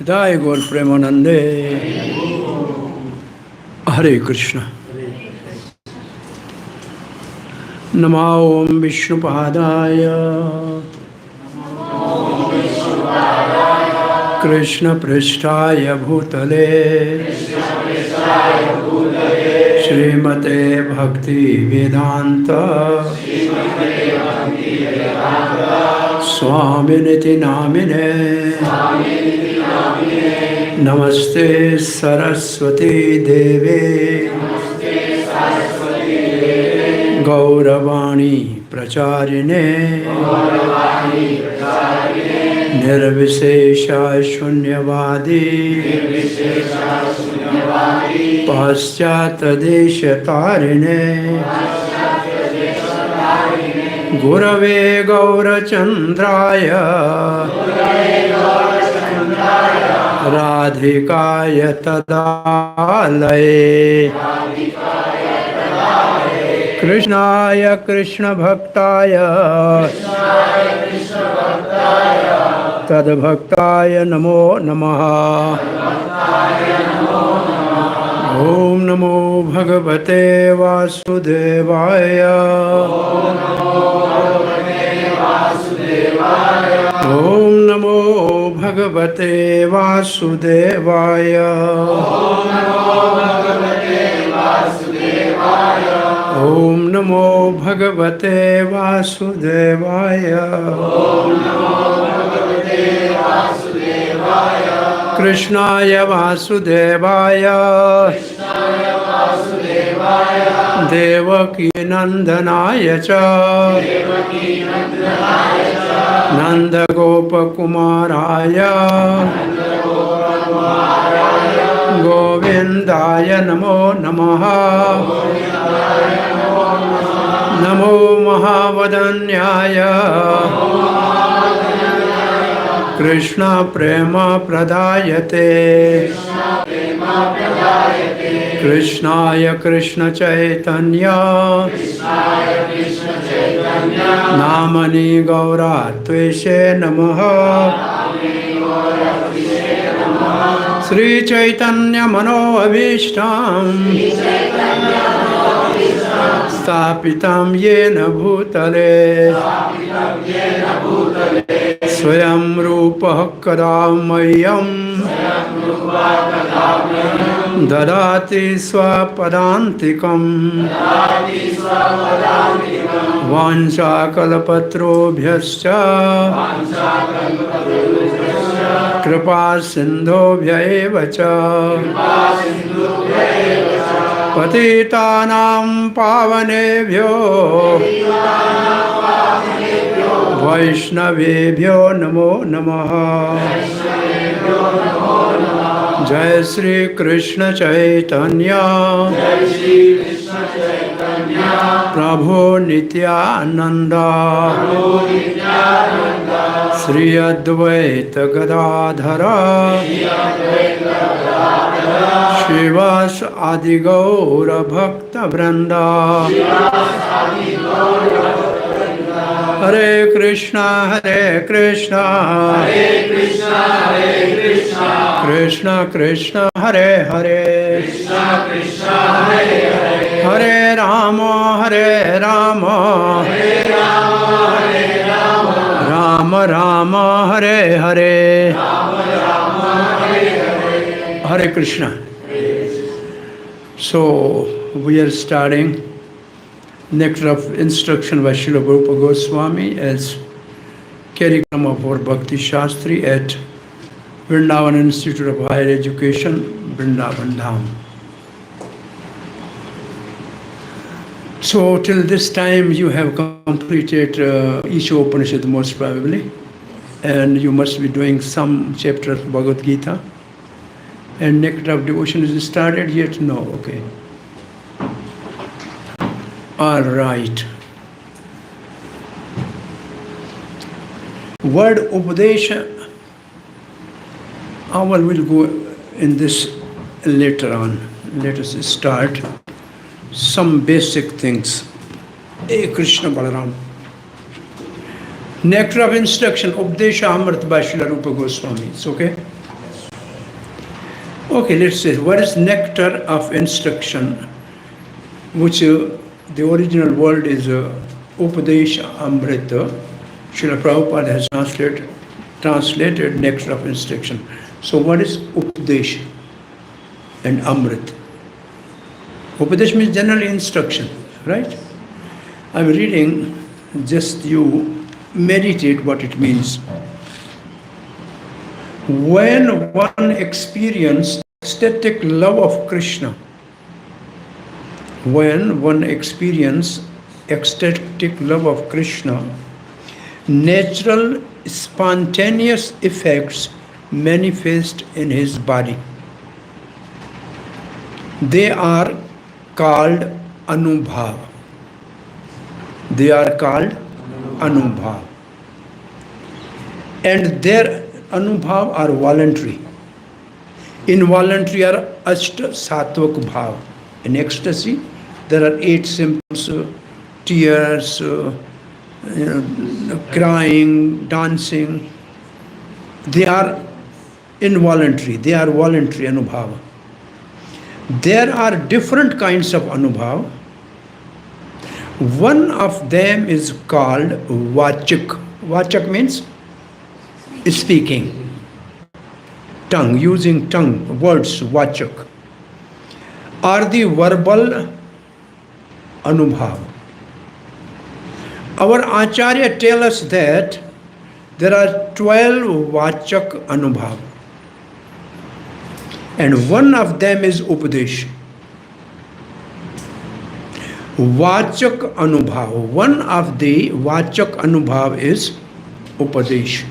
Jai Gaur Premanande. Hare Krishna. Namo Vishnupadaya Krishna Prishtaya Bhutale Srimate Bhakti Vedanta Swaminiti Namine Namaste Saraswati Deve Gauravani Pracharine Nirvishesha Shunyavadi Paschata Deshatarine Gurave Gaurachandraya Radhikaya Tadalaye Krishnaya Krishna Bhaktaya Tadbhaktaya Namo Namaha Om Namo Bhagavate Vasudevaya Om Namo Bhagavate Vasudevaya Om Namo Bhagavate Vasudevaya Krishnaya Vasudevaya Devaki Nandanaya Cha Nanda Gopa Kumaraya Govindaya Namo Namaha Namo Mahavadanyaya Krishna Prema Pradayate Krishnaya Krishna Chaitanya Namani Gaura Tveshe Namaha Sri Chaitanya Mano Avishtam Stapitam Yena Bhutale Swayam Rupa Kadamayam Dadati Swapadantikam Vansha Kalpatrobhyascha Kripa Sindhobhya cha Patitanam Pavanebhyo Vaishnavebhyo Namo Namaha Jai Shri Krishna Chaitanya Prabhu Nityananda Sri Advaita Gadadhara Shivas Adi Gaura Bhakta Vranda Hare Krishna Krishna Krishna Krishna Hare Hare Hare Rama Rama Rama Hare Hare Hare Krishna. So we are starting nectar of instruction by Srila Prabhupada Goswami as Karikram for Bhakti Shastri at Vrindavan Institute of Higher Education, Vrindavan Dham. So till this time you have completed each Upanishad most probably, and you must be doing some chapter of Bhagavad Gita. And nectar of devotion is started yet? No, okay. All right. Word Upadesha, we'll go in this later on. Let us start some basic things. Hey Krishna Balaram. Nectar of instruction, Upadesha Amrit by Srila Rupa Goswami. It's okay? Okay, let's say, what is nectar of instruction, which the original word is Upadesh Amrita. Srila Prabhupada has translated nectar of instruction. So what is Upadesh and Amrit? Upadesh means generally instruction, right? I'm reading, just you meditate what it means. When one experiences ecstatic love of Krishna, when one experiences ecstatic love of Krishna, natural spontaneous effects manifest in his body. They are called anubhav. They are called anubhav. And their anubhav are voluntary. Involuntary are ashta sattvak bhav. In ecstasy, there are 8 symptoms, tears, crying, dancing. They are involuntary. They are voluntary anubhav. There are different kinds of anubhav. One of them is called vachak. Vachak means speaking, tongue, using tongue, words, vachak, are the verbal anubhav. Our Acharya tell us that there are 12 vachak anubhav, and one of them is Upadesh. Vachak anubhav, one of the vachak anubhav is Upadesh.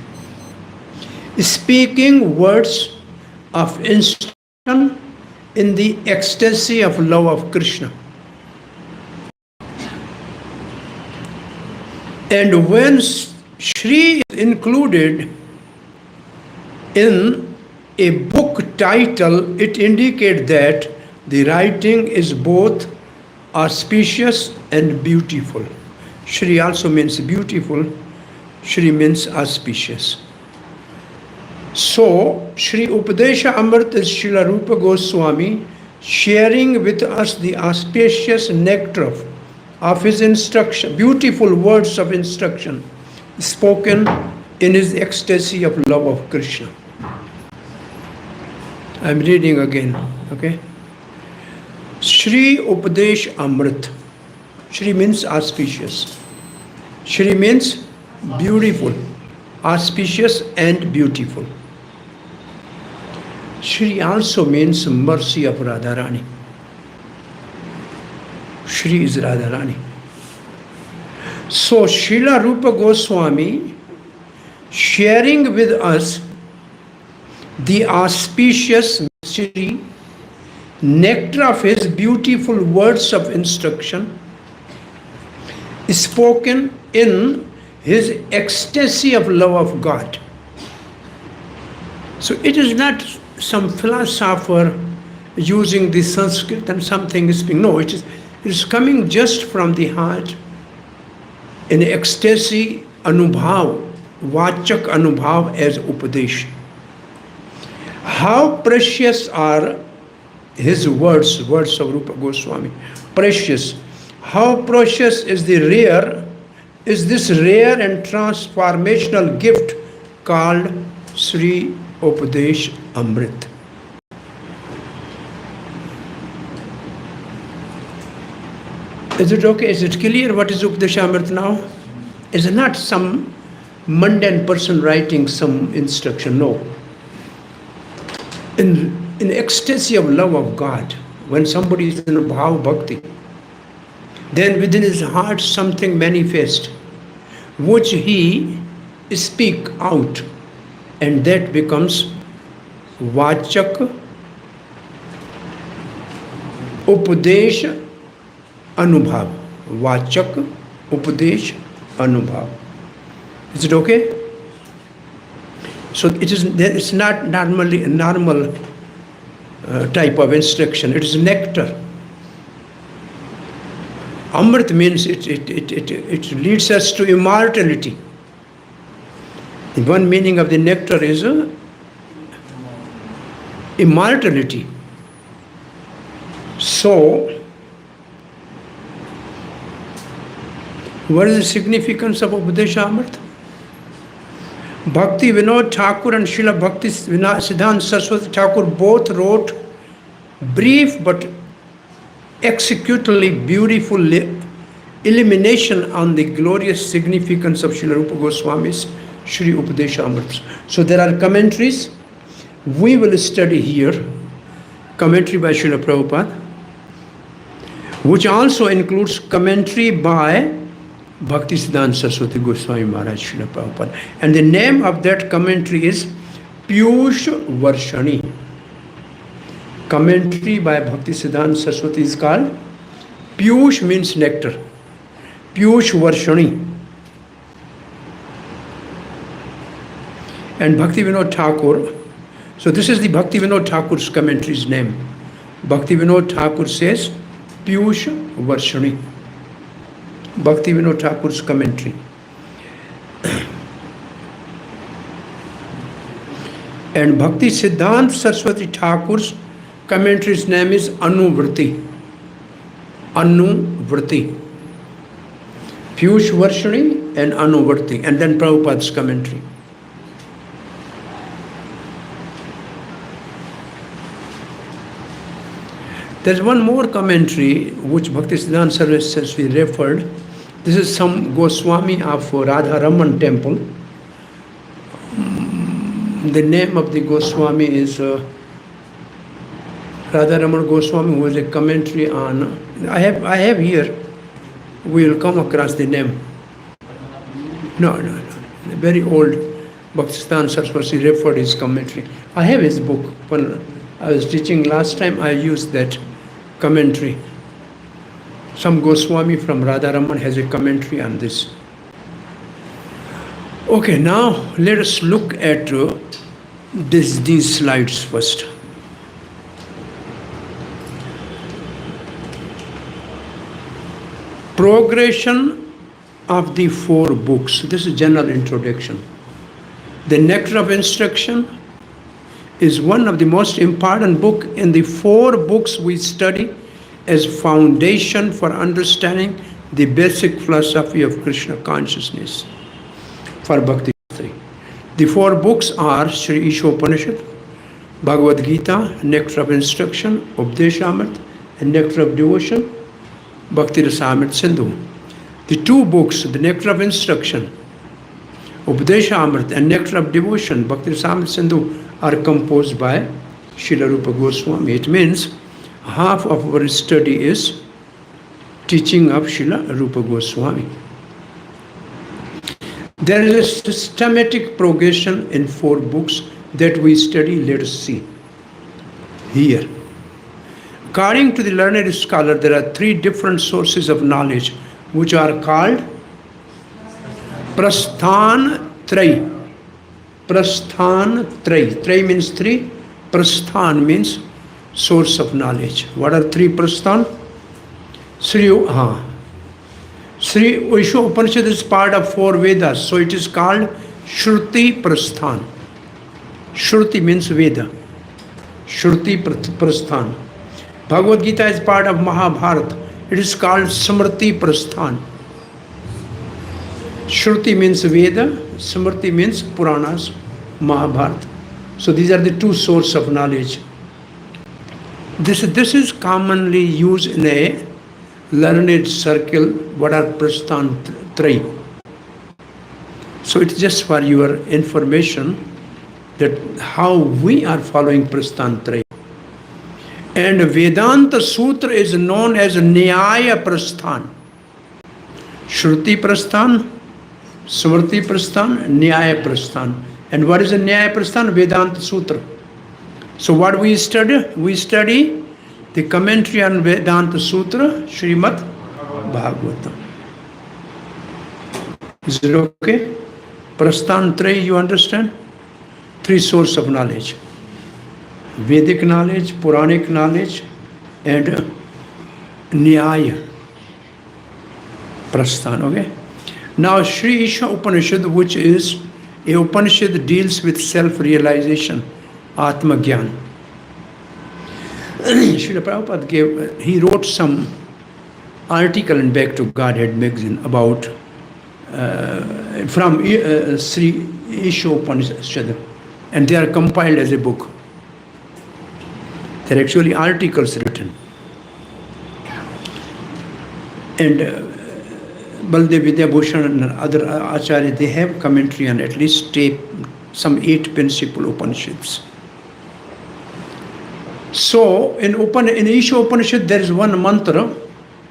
Speaking words of instruction in the ecstasy of love of Krishna. And when Shri is included in a book title, it indicates that the writing is both auspicious and beautiful. Shri also means beautiful. Shri means auspicious. So, Shri Upadesha Amrit is Srila Rupa Goswami sharing with us the auspicious nectar of his instruction, beautiful words of instruction spoken in his ecstasy of love of Krishna. I'm reading again, okay? Shri Upadesh Amrit. Shri means auspicious. Shri means beautiful, auspicious and beautiful. Shri also means mercy of Radharani. Shri is Radharani. So Srila Rupa Goswami sharing with us the auspicious Shri nectar of his beautiful words of instruction spoken in his ecstasy of love of God. So it is not some philosopher using the Sanskrit and something is speaking. No, it is coming just from the heart in ecstasy anubhav, vachak anubhav as Upadesh. How precious are his words of Rupa Goswami. Precious. How precious is this rare and transformational gift called Sri Upadesh Amrit. Is it okay? Is it clear what is Upadesh Amrit now? Is it not some mundane person writing some instruction? No. In ecstasy of love of God, when somebody is in bhav bhakti, then within his heart something manifests, which he speak out, and that becomes vachak upadesh anubhav. Vachak upadesh anubhav. Is it okay? So it's not normally a normal type of instruction. It is nectar. Amrit means it leads us to immortality. One meaning of the nectar is immortality. So, what is the significance of Upadeshamrita? Bhakti Vinod Thakur and Srila Bhakti Siddhanta Saraswati Thakur both wrote brief but executedly beautiful illumination on the glorious significance of Srila Rupa Goswami's Shri Upadeshamrita. So there are commentaries. We will study here commentary by Srila Prabhupada, which also includes commentary by Bhakti Siddhanta Saraswati Goswami Maharaj Srila Prabhupada. And the name of that commentary is Piyush Varshani. Commentary by Bhakti Siddhanta Saraswati is called Piyush, means nectar. Piyush Varshani. And Bhakti Vinod Thakur. So this is the Bhakti Vinod Thakur's commentary's name. Bhakti Vinod Thakur says Piyush Varshani. Bhakti Vinod Thakur's commentary. And Bhakti Siddhanta Saraswati Thakur's commentary's name is Anuvrti. Anuvrti. Piyush Varshani and Anuvrti. And then Prabhupada's commentary. There's one more commentary which Bhakti Siddhanta Saraswati referred. This is some Goswami of Radha Raman temple. The name of the Goswami is Radha Raman Goswami, who has a commentary on. I have here. We will come across the name. No. Very old Bhakti Siddhanta Saraswati referred his commentary. I have his book. When I was teaching last time, I used that commentary. Some Goswami from Radharaman has a commentary on this. Okay, now let us look at these slides first. Progression of the 4 books. This is general introduction. The Nectar of Instruction is one of the most important book in the 4 books we study as foundation for understanding the basic philosophy of Krishna consciousness for Bhakti. The 4 books are Sri Ishopanishad, Bhagavad Gita, Nectar of Instruction, Upadeshamrita, and Nectar of Devotion, Bhakti Rasamrita Sindhu. The 2 books, the Nectar of Instruction, Upadeshamrita, and Nectar of Devotion, Bhakti Rasamrita Sindhu, are composed by Srila Rupa Goswami. It means half of our study is teaching of Srila Rupa Goswami. There is a systematic progression in 4 books that we study. Let us see here. According to the learned scholar, there are 3 different sources of knowledge which are called Prasthan Trai. Prasthan Trai. Trai means 3. Prasthan means source of knowledge. What are 3 Prasthan? Sri Vaishya Upanishad is part of 4 Vedas, so it is called Shruti Prasthan. Shruti means Veda. Shruti Prasthan. Bhagavad Gita is part of Mahabharata. It is called Smriti Prasthan. Shruti means Veda, Smriti means Puranas, Mahabharata. So these are the 2 sources of knowledge. This is commonly used in a learned circle. What are Prasthan Trai? So it's just for your information that how we are following Prasthan Trai. And Vedanta Sutra is known as Nyaya Prasthan. Shruti Prasthan, Smriti Prasthan, Nyaya Prasthan. And what is a Nyaya Prasthan? Vedanta Sutra. So what we study? We study the commentary on Vedanta Sutra, Srimad Bhagavatam. Is it okay? Prasthan Trai, you understand? 3 sources of knowledge. Vedic knowledge, Puranic knowledge, and Nyaya Prasthan, okay? Now, Sri Isha Upanishad, which is a Upanishad, deals with self-realization, Atma Gyaan. Srila Prabhupada he wrote some article in Back to Godhead magazine about from Sri Ishopanishad, and they are compiled as a book. They are actually articles written. And Baldev Vidyabhushan and other Acharya, they have commentary on at least some 8 principal Upanishads. So in Isha Upanishad there is one mantra,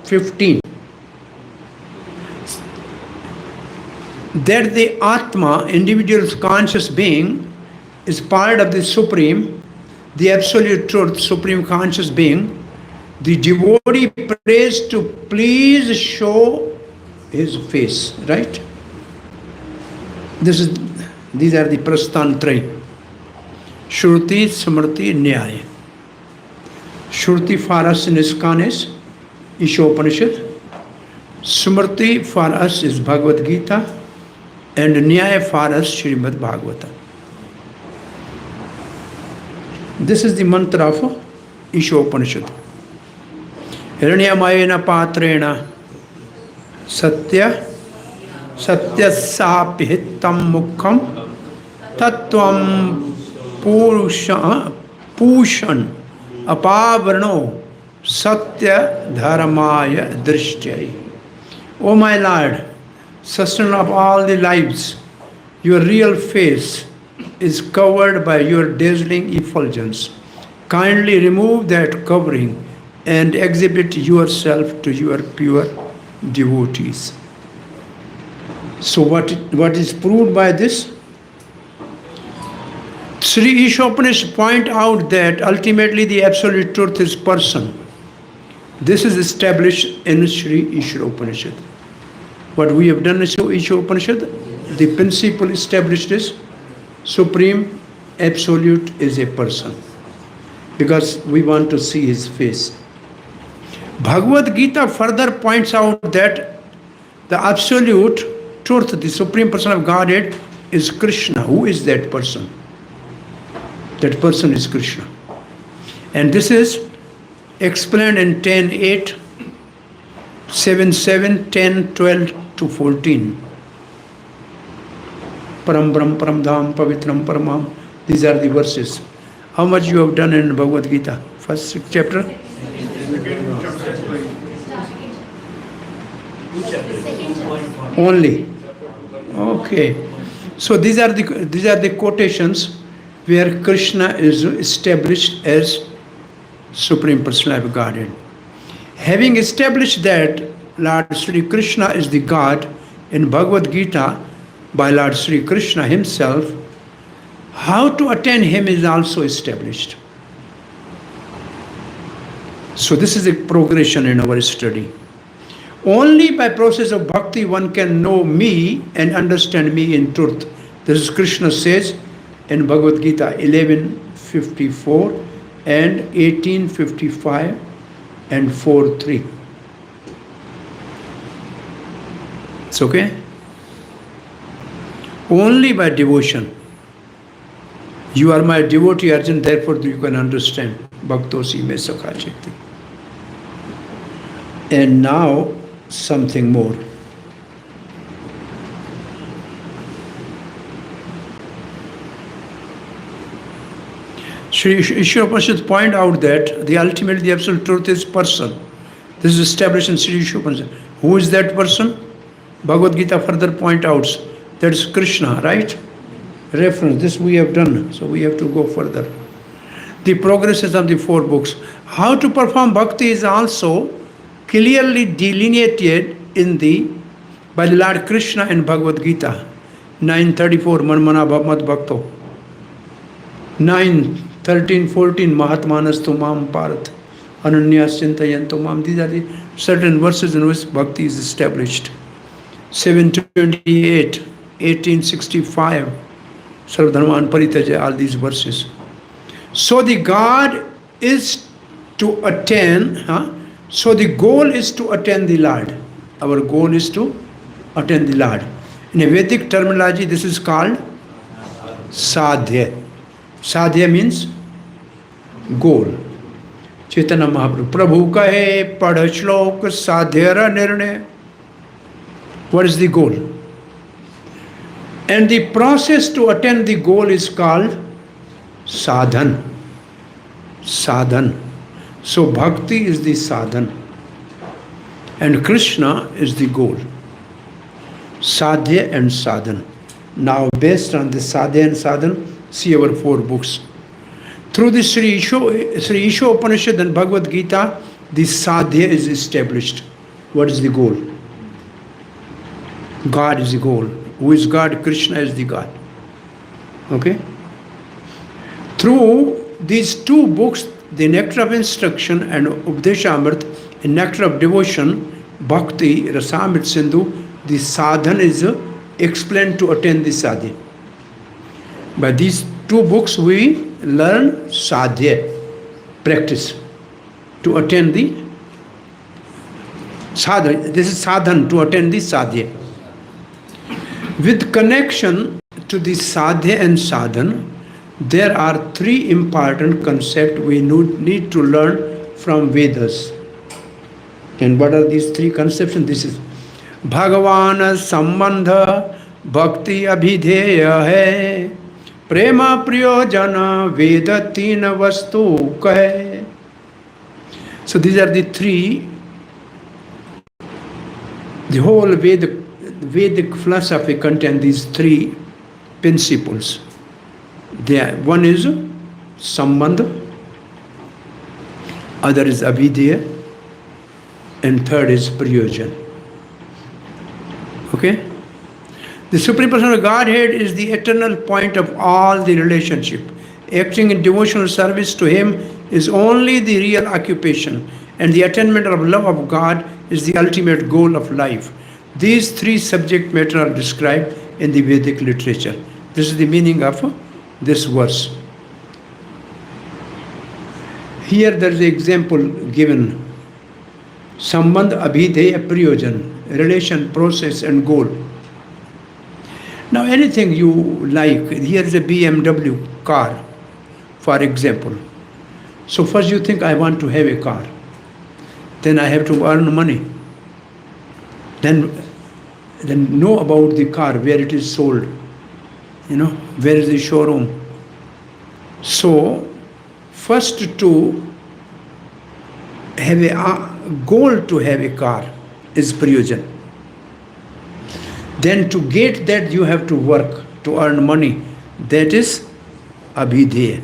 15, that the Atma, individual's conscious being, is part of the Supreme, the Absolute Truth, Supreme Conscious Being. The devotee prays to please show his face, right? These are the Prasthantraya. Shruti, Smriti, Nyaya. Shruti for us in ISKCON is Ishopanishad. Smriti for us is Bhagavad Gita. And Nyaya for us Srimad Bhagavata. This is the mantra of Ishopanishad. Hiranyamayena patrena satya satyasapihittam mukham tattvam pushan apavarno satya dharmaya drishyai. O my Lord, sustainer of all the lives, your real face is covered by your dazzling effulgence. Kindly remove that covering and exhibit yourself to your pure devotees. So what is proved by this? Sri Ishopanishad point out that ultimately the absolute truth is person. This is established in Sri Ishopanishad. What we have done in Sri Ishopanishad, the principle established is Supreme Absolute is a person, because we want to see his face. Bhagavad Gita further points out that the absolute truth, the Supreme Person of Godhead, is Krishna. Who is that person? That person is Krishna. And this is explained in 10.8, 7.7, 10, 12 to 14. Param Brahm, Param Dham, Pavitram, Paramam. These are the verses. How much you have done in Bhagavad Gita? First chapter? Only. Okay. So these are the quotations where Krishna is established as Supreme Personality of Godhead. Having established that Lord Sri Krishna is the God in Bhagavad Gita by Lord Sri Krishna himself, how to attain him is also established. So this is a progression in our study. Only by process of bhakti one can know me and understand me in truth. This is Krishna says in Bhagavad Gita 11:54 and 18:55 and 4:3. It's okay? Only by devotion. You are my devotee, Arjun, therefore you can understand. Bhaktosi me sakha chakti. And now something more. Sri Ishopanishad point out that the absolute truth is person. This is established in Sri Ishopanishad. Who is that person? Bhagavad Gita further point out that is Krishna, right? Reference. This we have done, so we have to go further. The progresses of the 4 books. How to perform bhakti is also clearly delineated by the Lord Krishna in Bhagavad Gita 9:34 Manmana Bhavat Bhakto, 9:13, 14 Mahatmanastu Mam Parat Ananyas Chintayanto Mam. These are the certain verses in which bhakti is established. 7:28, 18:65 Sarvabhauma Paritaja, all these verses. So the God is to attain, so the goal is to attain the Lord. Our goal is to attain the Lord. In a Vedic terminology, this is called sadhya. Sadhya means goal. Chaitanya Mahaprabhu. Prabhu kahe padh shlok sadhyara nirnay. What is the goal? And the process to attain the goal is called sadhan. Sadhan. So bhakti is the sadhan. And Krishna is the goal. Sadhya and sadhan. Now based on the sadhya and sadhan, see our 4 books. Through the Sri Isha Upanishad and Bhagavad Gita, the sadhya is established. What is the goal? God is the goal. Who is God? Krishna is the God. Okay? Through these 2 books, the Nectar of Instruction and Updeshamrit, in Nectar of Devotion, Bhakti, Rasamrit Sindhu, the sadhan is explained to attain the sadhya. By these 2 books we learn sadhya, practice, to attain the sadhana. This is sadhan, to attain the sadhya. With connection to the sadhya and sadhan, there are 3 important concepts we need to learn from Vedas. And what are these 3 conceptions? This is Bhagavan Sambandha Bhakti Abhidheya hai Prema Priyojana Veda Tina Vastu Kahe. So these are the 3. The whole Vedic philosophy contains these 3 principles. One is Sambandha, other is Abhidheya, and third is Prayojan. Okay? The Supreme Person of Godhead is the eternal point of all the relationship. Acting in devotional service to Him is only the real occupation, and the attainment of love of God is the ultimate goal of life. These 3 subject matter are described in the Vedic literature. This is the meaning of this verse. Here there is an example given. Sambandh, Abhidheya, Prayojan, relation, process and goal. Now anything you like, here is a BMW car, for example. So first you think, I want to have a car. Then I have to earn money. Then know about the car, where it is sold. Where is the showroom. So first to have a goal to have a car is Prayojan. Then to get that you have to work to earn money. That is Abhidheya.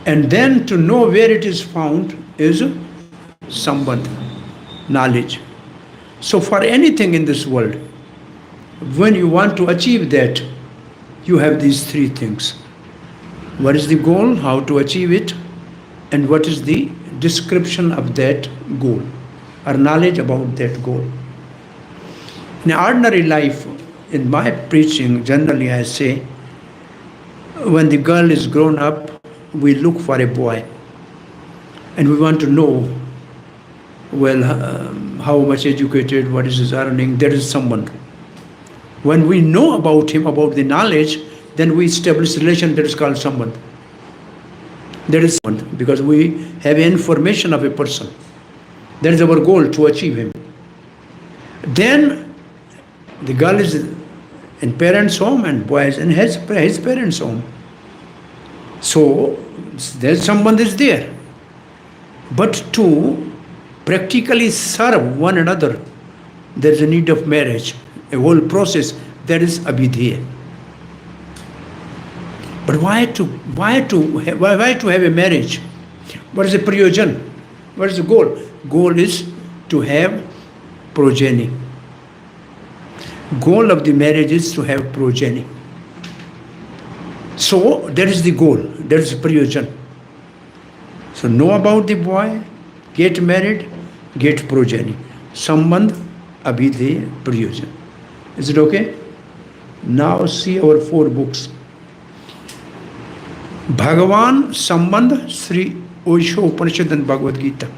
And then to know where it is found is Sambandh, knowledge. So for anything in this world, when you want to achieve that, you have these 3 things. What is the goal, how to achieve it, and what is the description of that goal, or knowledge about that goal. In ordinary life, in my preaching, generally I say, when the girl is grown up, we look for a boy. And we want to know, how much educated, what is his earning, there is someone. When we know about him, about the knowledge, then we establish a relation that is called someone. That is someone, because we have information of a person. That is our goal, to achieve him. Then the girl is in parents' home and boy is in his parents' home. So there's someone is there. But to practically serve one another, there is a need of marriage, a whole process. That is Abhidheya. But why to have a marriage? What is the Prayojan? What is the goal? Goal is to have progeny. Goal of the marriage is to have progeny. So that is the goal. That is Prayojan. So know about the boy, get married, get progeny. Sambandh, Abhidheya, Prayojan. Is it okay? Now see our 4 books. Bhagavan, Sambandh, Sri Isha Upanishad and Bhagavad Gita.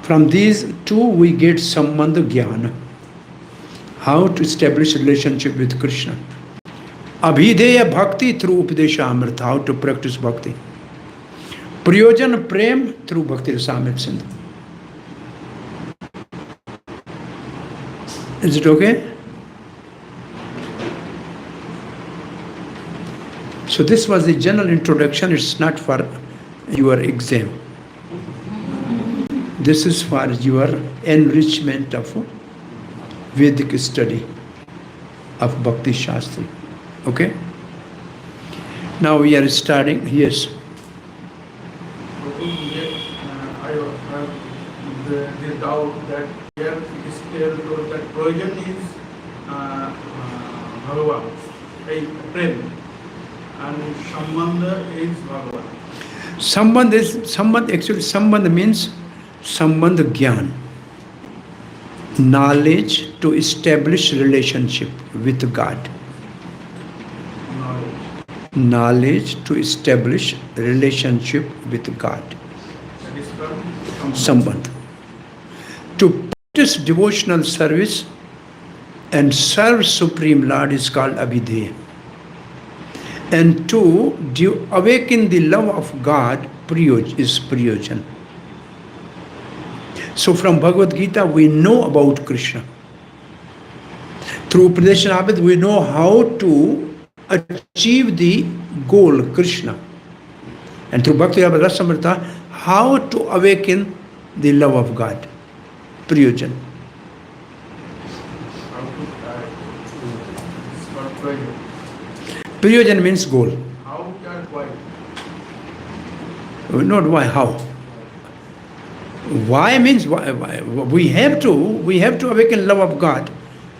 From these 2 we get Sambandh Gyaan. How to establish relationship with Krishna. Abhidheya Bhakti through Upadeshamrita, how to practice bhakti. Prayojan Prem through Bhakti Rasamrita Sindhu. Is it okay? So this was the general introduction. It's not for your exam. This is for your enrichment of Vedic study of Bhakti Shastra. Okay? Now we are starting. Yes. I have the doubt that here it is told that Prayojan is Bhagavan, Prem, and Sambandha is Bhagavan. Sambandha means Sambandha Gyaan. Knowledge to establish relationship with God. Knowledge to establish relationship with God. That is from Sambandha. To practice devotional service and serve Supreme Lord is called abhidheya. And to awaken the love of God is prayojan. So from Bhagavad Gita we know about Krishna. Through Upadeshanabhid we know how to achieve the goal, Krishna. And through Bhakti Rasamrita, how to awaken the love of God, prayojan. how to Prayojan. Prayojan means goal. How and why? Not why, how. Why means why. We have to awaken love of God.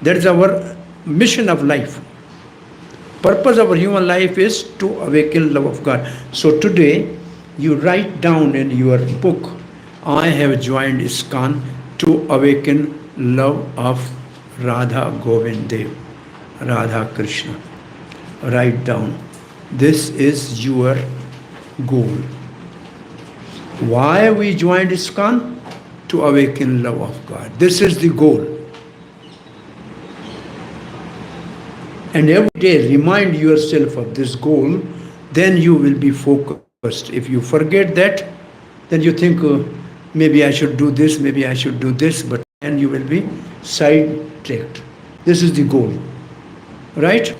That is our mission of life. Purpose of our human life is to awaken love of God. So today you write down in your book, I have joined ISKCON to awaken love of Radha Govind Dev, Radha Krishna. Write down. This is your goal. Why we joined ISKCON? To awaken love of God. This is the goal. And every day remind yourself of this goal, then you will be focused. If you forget that, then you think, maybe I should do this, maybe I should do this, but then you will be sidetracked. This is the goal. Right?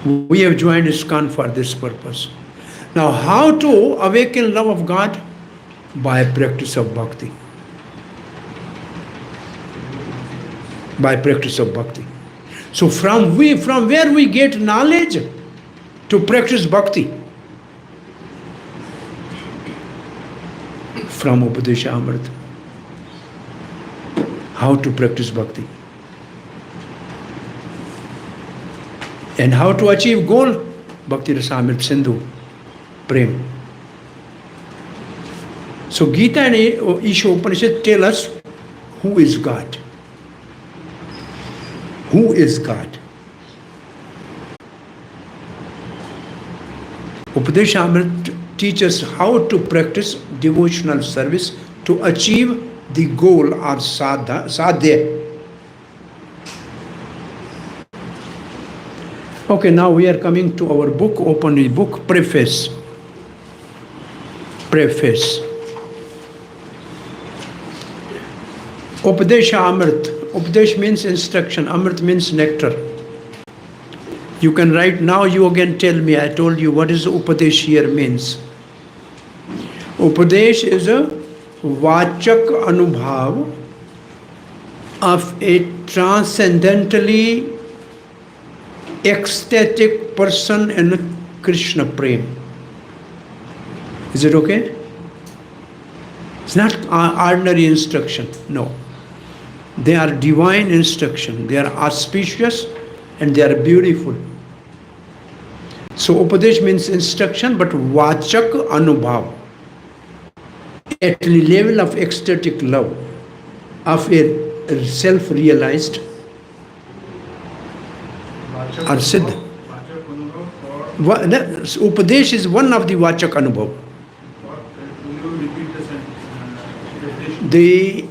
We have joined ISKCON for this purpose. Now, how to awaken love of God? By practice of bhakti. By practice of bhakti. So from where we get knowledge to practice bhakti? From Upadesha Amrita. How to practice bhakti. And how to achieve goal? Bhakti Rasamrita Sindhu. Prem. So Gita and Isha Upanishad tell us who is God. Who is God? Upadeshamrita teaches how to practice devotional service to achieve the goal or sadhya. Okay, now we are coming to our book. Open the book. Preface. Preface. Upadesha Amrit. Upadesh means instruction. Amrit means nectar. You can write now. You again tell me. I told you what is Upadesh here means. Upadesh is a vachak anubhav of a transcendentally ecstatic person in Krishna Prem. Is it okay? It's not ordinary instruction. No. They are divine instruction. They are auspicious and they are beautiful. So Upadesh means instruction, but Vachak Anubhav. At the level of ecstatic love, of a self-realized or Siddha. Upadesh is one of the Vachak Anubhav. The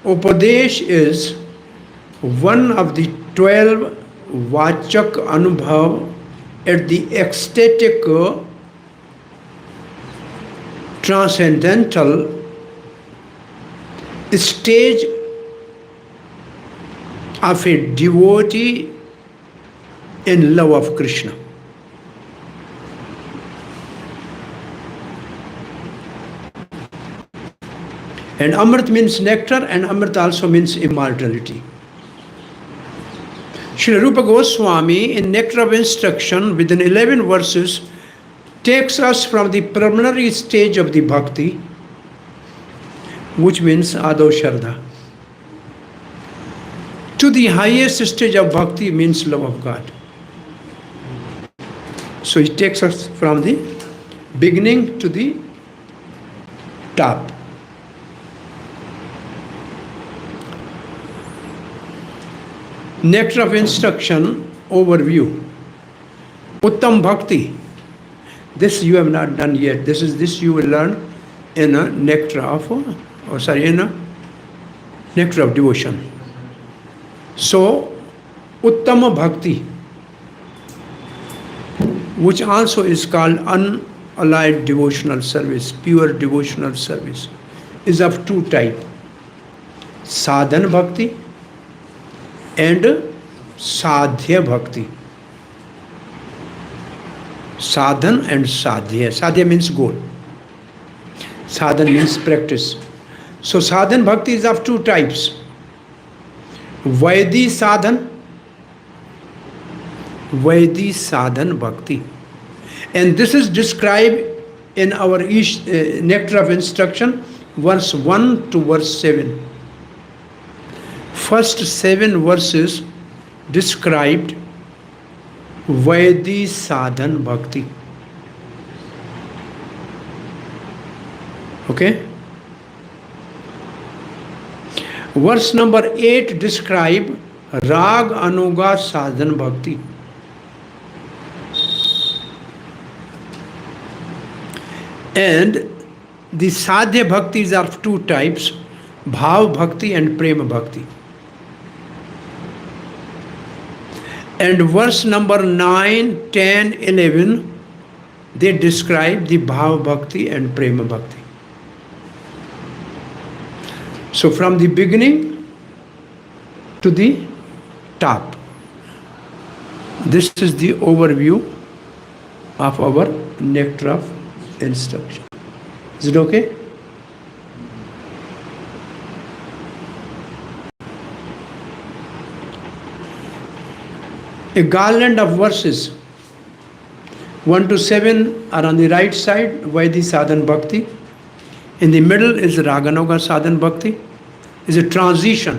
Upadesh is one of the 12 Vachak Anubhav at the ecstatic transcendental stage of a devotee in love of Krishna. And Amrit means nectar, and Amrit also means immortality. Srila Rupa Goswami, in Nectar of Instruction, within 11 verses, takes us from the preliminary stage of the bhakti, which means Ado Shraddha, to the highest stage of bhakti, means love of God. So it takes us from the beginning to the top. Nectar of Instruction overview. Uttam Bhakti. This you have not done yet. This you will learn in a nectar of, in a nectar of devotion. So, Uttama Bhakti, which also is called unallied devotional service, pure devotional service, is of two types: sadhan bhakti and sadhya bhakti. Sadhan and sadhya. Sadhya means goal. Sadhan means practice. So sadhan bhakti is of two types: Vaidhi sadhan, Vaidhi sadhan bhakti. And this is described in our Nectar of Instruction, verse 1 to verse 7. First 7 verses described Vaidhi sadhan bhakti. Okay? Verse number 8 describe Rag Anuga sadhan bhakti. And the sadhya bhaktis are of two types: bhav bhakti and prema bhakti. And verse number 9, 10, 11, they describe the bhav bhakti and prema bhakti. So from the beginning to the top, this is the overview of our Nectar of Instruction. Is it okay? A garland of verses 1 to 7 are on the right side, Vaidhi sadhan bhakti. In the middle is Raganoga sadhan bhakti. Is a transition.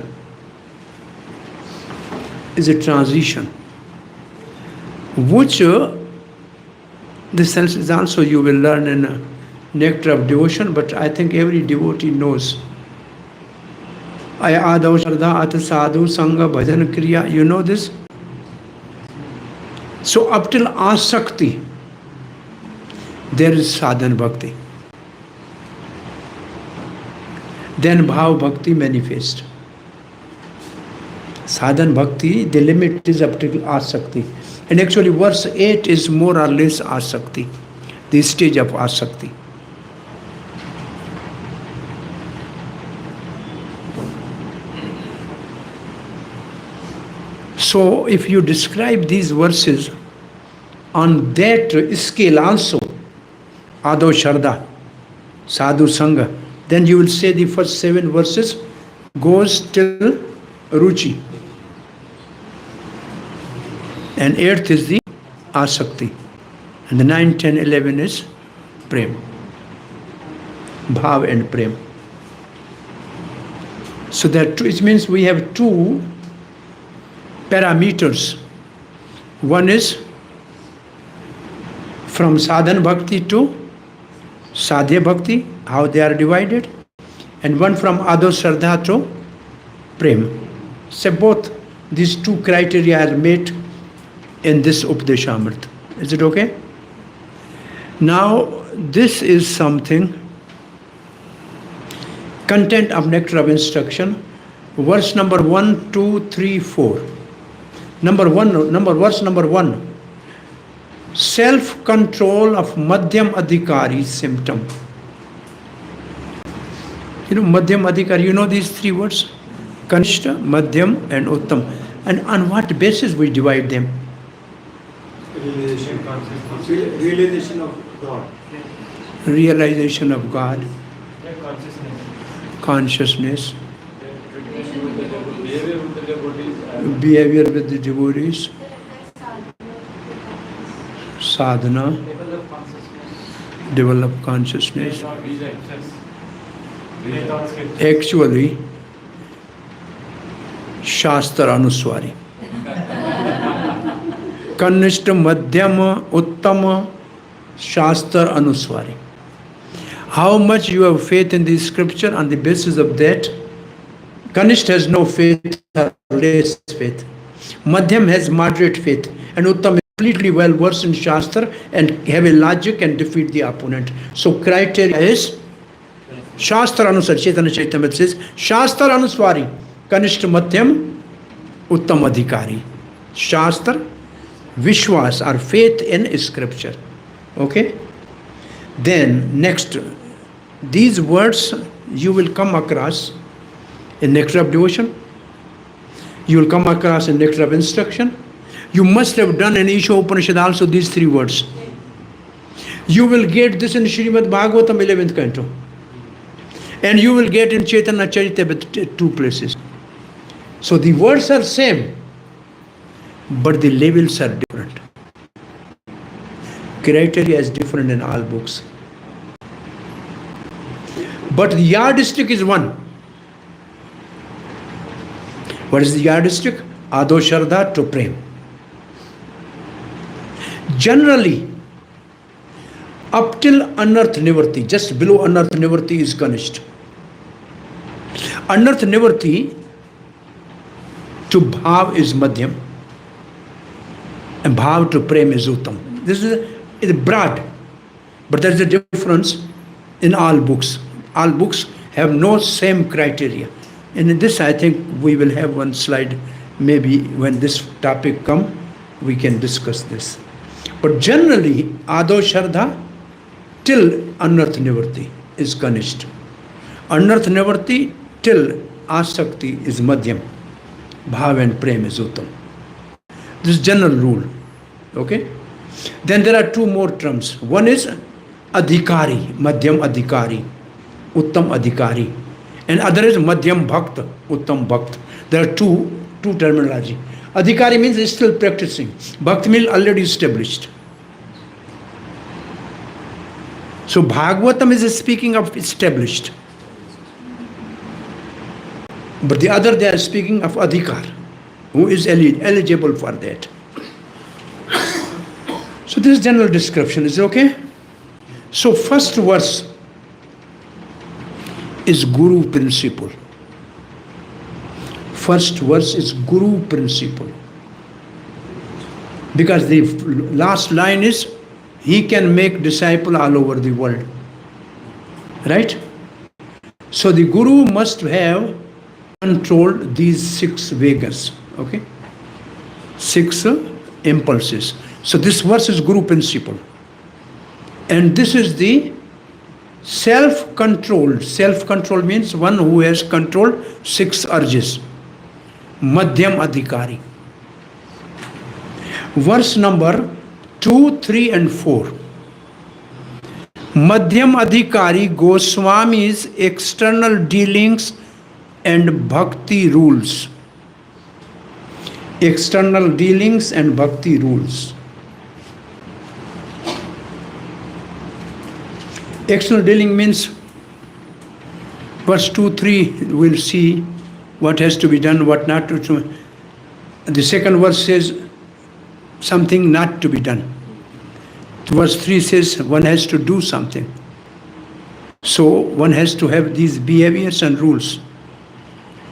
Which this is also you will learn in Nectar of Devotion, but I think every devotee knows. Ayadav Shraddha At Sadhu Sangha Bhajan Kriya. You know this? So up till Asakti, there is sadhan bhakti. Then bhav bhakti manifest. Sadhan bhakti, the limit is up till Asakti. And actually verse 8 is more or less Asakti, the stage of Asakti. So if you describe these verses on that scale also, Ado Shraddha, Sadhu Sangha, then you will say the first 7 verses goes till Ruchi. And 8th is the Asakti. And the 9, 10, 11 is Prem. Bhav and Prem. So that it means we have 2 parameters. One is from sadhan bhakti to sadhya bhakti, how they are divided, and one from ado shraddha to prem. So both these 2 criteria are met in this Upadeshamrita. Is it okay? Now this is something, content of Nectar of Instruction, verse number 1, 2, 3, 4. Verse number 1. Self-control of Madhyam Adhikari symptom. Madhyam Adhikari, you know these three words? Kanishta, Madhyam and Uttam. And on what basis we divide them? Realization of God. Realization of God, Consciousness. consciousness, Behavior with the devotees. behavior with the devotees, sadhana, Develop consciousness. develop consciousness. Actually, shastra anuswari. Kanishta, Madhyama, Uttama, shastra anuswari. How much you have faith in the scripture, on the basis of that, Kanishta has no faith or less faith. Madhyam has moderate faith, and Uttam is completely well versed in Shastra and have a logic and defeat the opponent. So criteria is Shastra Anuswari. Chaitanya Charitamrita says Shastra Anuswari, Kanishta, Madhyam, Uttam Adhikari. Shastra, Vishwas or faith in scripture. Okay? Then next, these words you will come across in nectar of devotion. You will come across in nectar of instruction. You must have done in Isha Upanishad also these three words. You will get this in Srimad Bhagavatam 11th canto. And you will get in Chaitanya Charitamrita 2 places. So the words are same, but the levels are different. Criteria is different in all books. But the yardstick is one. What is the yardstick? Ado Shraddha to Prem. Generally, up till Anarth Nivarti, just below Anarth Nivarti is Kanishta. Anarth Nivarti to Bhav is Madhyam, and Bhav to Prem is Uttam. This is broad, but there is a difference in all books. All books have no same criteria. And in this, I think we will have one slide. Maybe when this topic come, we can discuss this. But generally, Ado Shraddha till Anarth Nivarti is Kanishta. Anarth Nivarti till Asakti is Madhyam. Bhav and Prem is Uttam. This is general rule. Okay? Then there are two more terms. One is Adhikari, Madhyam Adhikari, Uttam Adhikari. And other is Madhyam Bhakta, Uttam Bhakta. There are two terminology. Adhikari means is still practicing. Bhakti means already established. So Bhagavatam is speaking of established. But the other they are speaking of Adhikar, who is eligible for that. So this general description is okay. So first verse is Guru principle. First verse is Guru principle. Because the last line is, he can make disciple all over the world. Right? So the Guru must have controlled these 6 vegas. Okay? 6 impulses. So this verse is Guru principle. And this is the self-controlled. Self-control means one who has controlled 6 urges. Madhyam Adhikari. Verse number 2, 3 and 4. Madhyam Adhikari Goswami's external dealings and bhakti rules. External dealings and bhakti rules. External dealing means verse 2, 3, we'll see what has to be done, what not to do. The second verse says something not to be done. Verse 3 says one has to do something. So one has to have these behaviors and rules.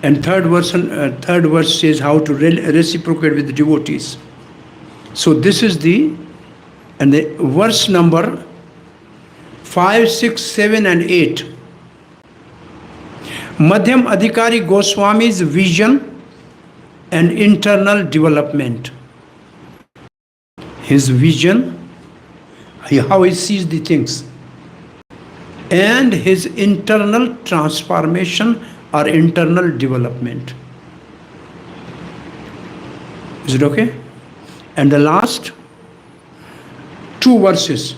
And third verse says how to reciprocate with the devotees. So this is the verse number 5, 6, 7 and 8. Madhyam Adhikari Goswami's vision and internal development. His vision, how he sees the things. and his internal transformation or internal development. Is it okay? And the last two verses,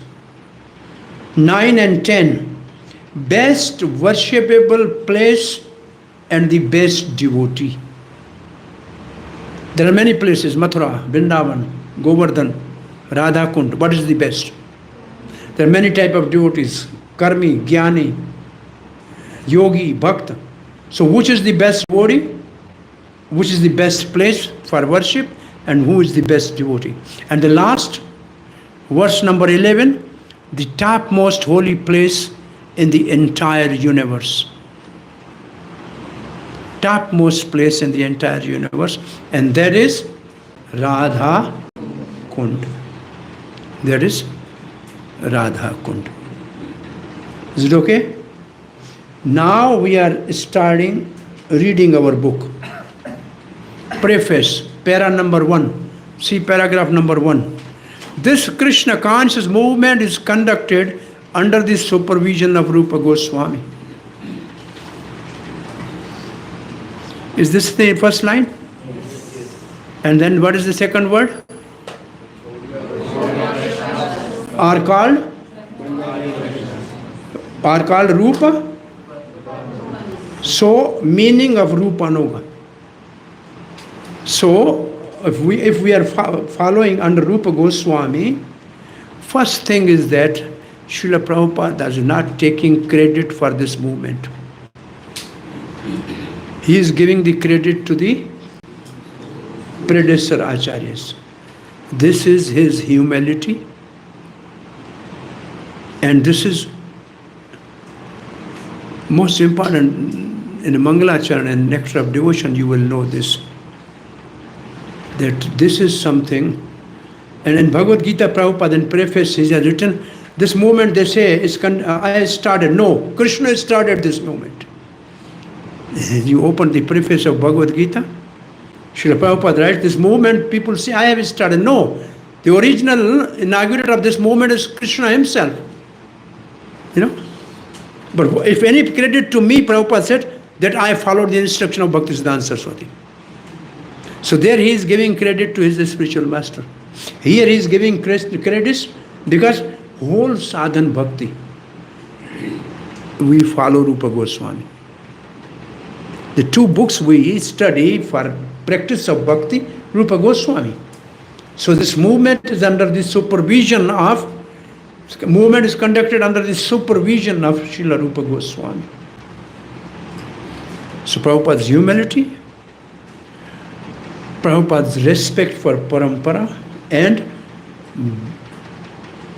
9 and 10, best worshipable place and the best devotee. There are many places, Mathura, Vrindavan, Govardhan, Radha Kund. What is the best? There are many type of devotees, karmi, gyani, yogi, bhakta. So which is the best devotee? Which is the best place for worship? And who is the best devotee? And the last, verse number 11, the topmost holy place in the entire universe. Topmost place in the entire universe, and that is Radha Kund. That is Radha Kund. Is it okay? Now we are starting reading our book. Preface, para number 1. See paragraph number 1. This Krishna conscious movement is conducted under the supervision of Rupa Goswami. Is this the first line? And then what is the second word? Are called Rupa. So meaning of Rupa Noga. So if we are following under Rupa Goswami, first thing is that Srila Prabhupada is not taking credit for this movement. He is giving the credit to the predecessor acharyas. This is his humility, and this is most important. In the Mangalacharan and Nectar of Devotion, you will know this, that this is something. And in Bhagavad Gita, Prabhupada in preface, he has written, this movement they say, I started. No, Krishna started this movement. You open the preface of Bhagavad Gita, Srila Prabhupada writes, this movement, people say, I have started. No, the original inaugurator of this movement is Krishna himself. You know? But if any credit to me, Prabhupada said, that I followed the instruction of Bhaktisiddhanta Saraswati. So there he is giving credit to his spiritual master. Here he is giving credits because whole sadhan bhakti, we follow Rupa Goswami. The two books we study for practice of bhakti, Rupa Goswami. So this movement is under the supervision of, movement is conducted under the supervision of Srila Rupa Goswami. So Prabhupada's humility, Prabhupada's respect for parampara, and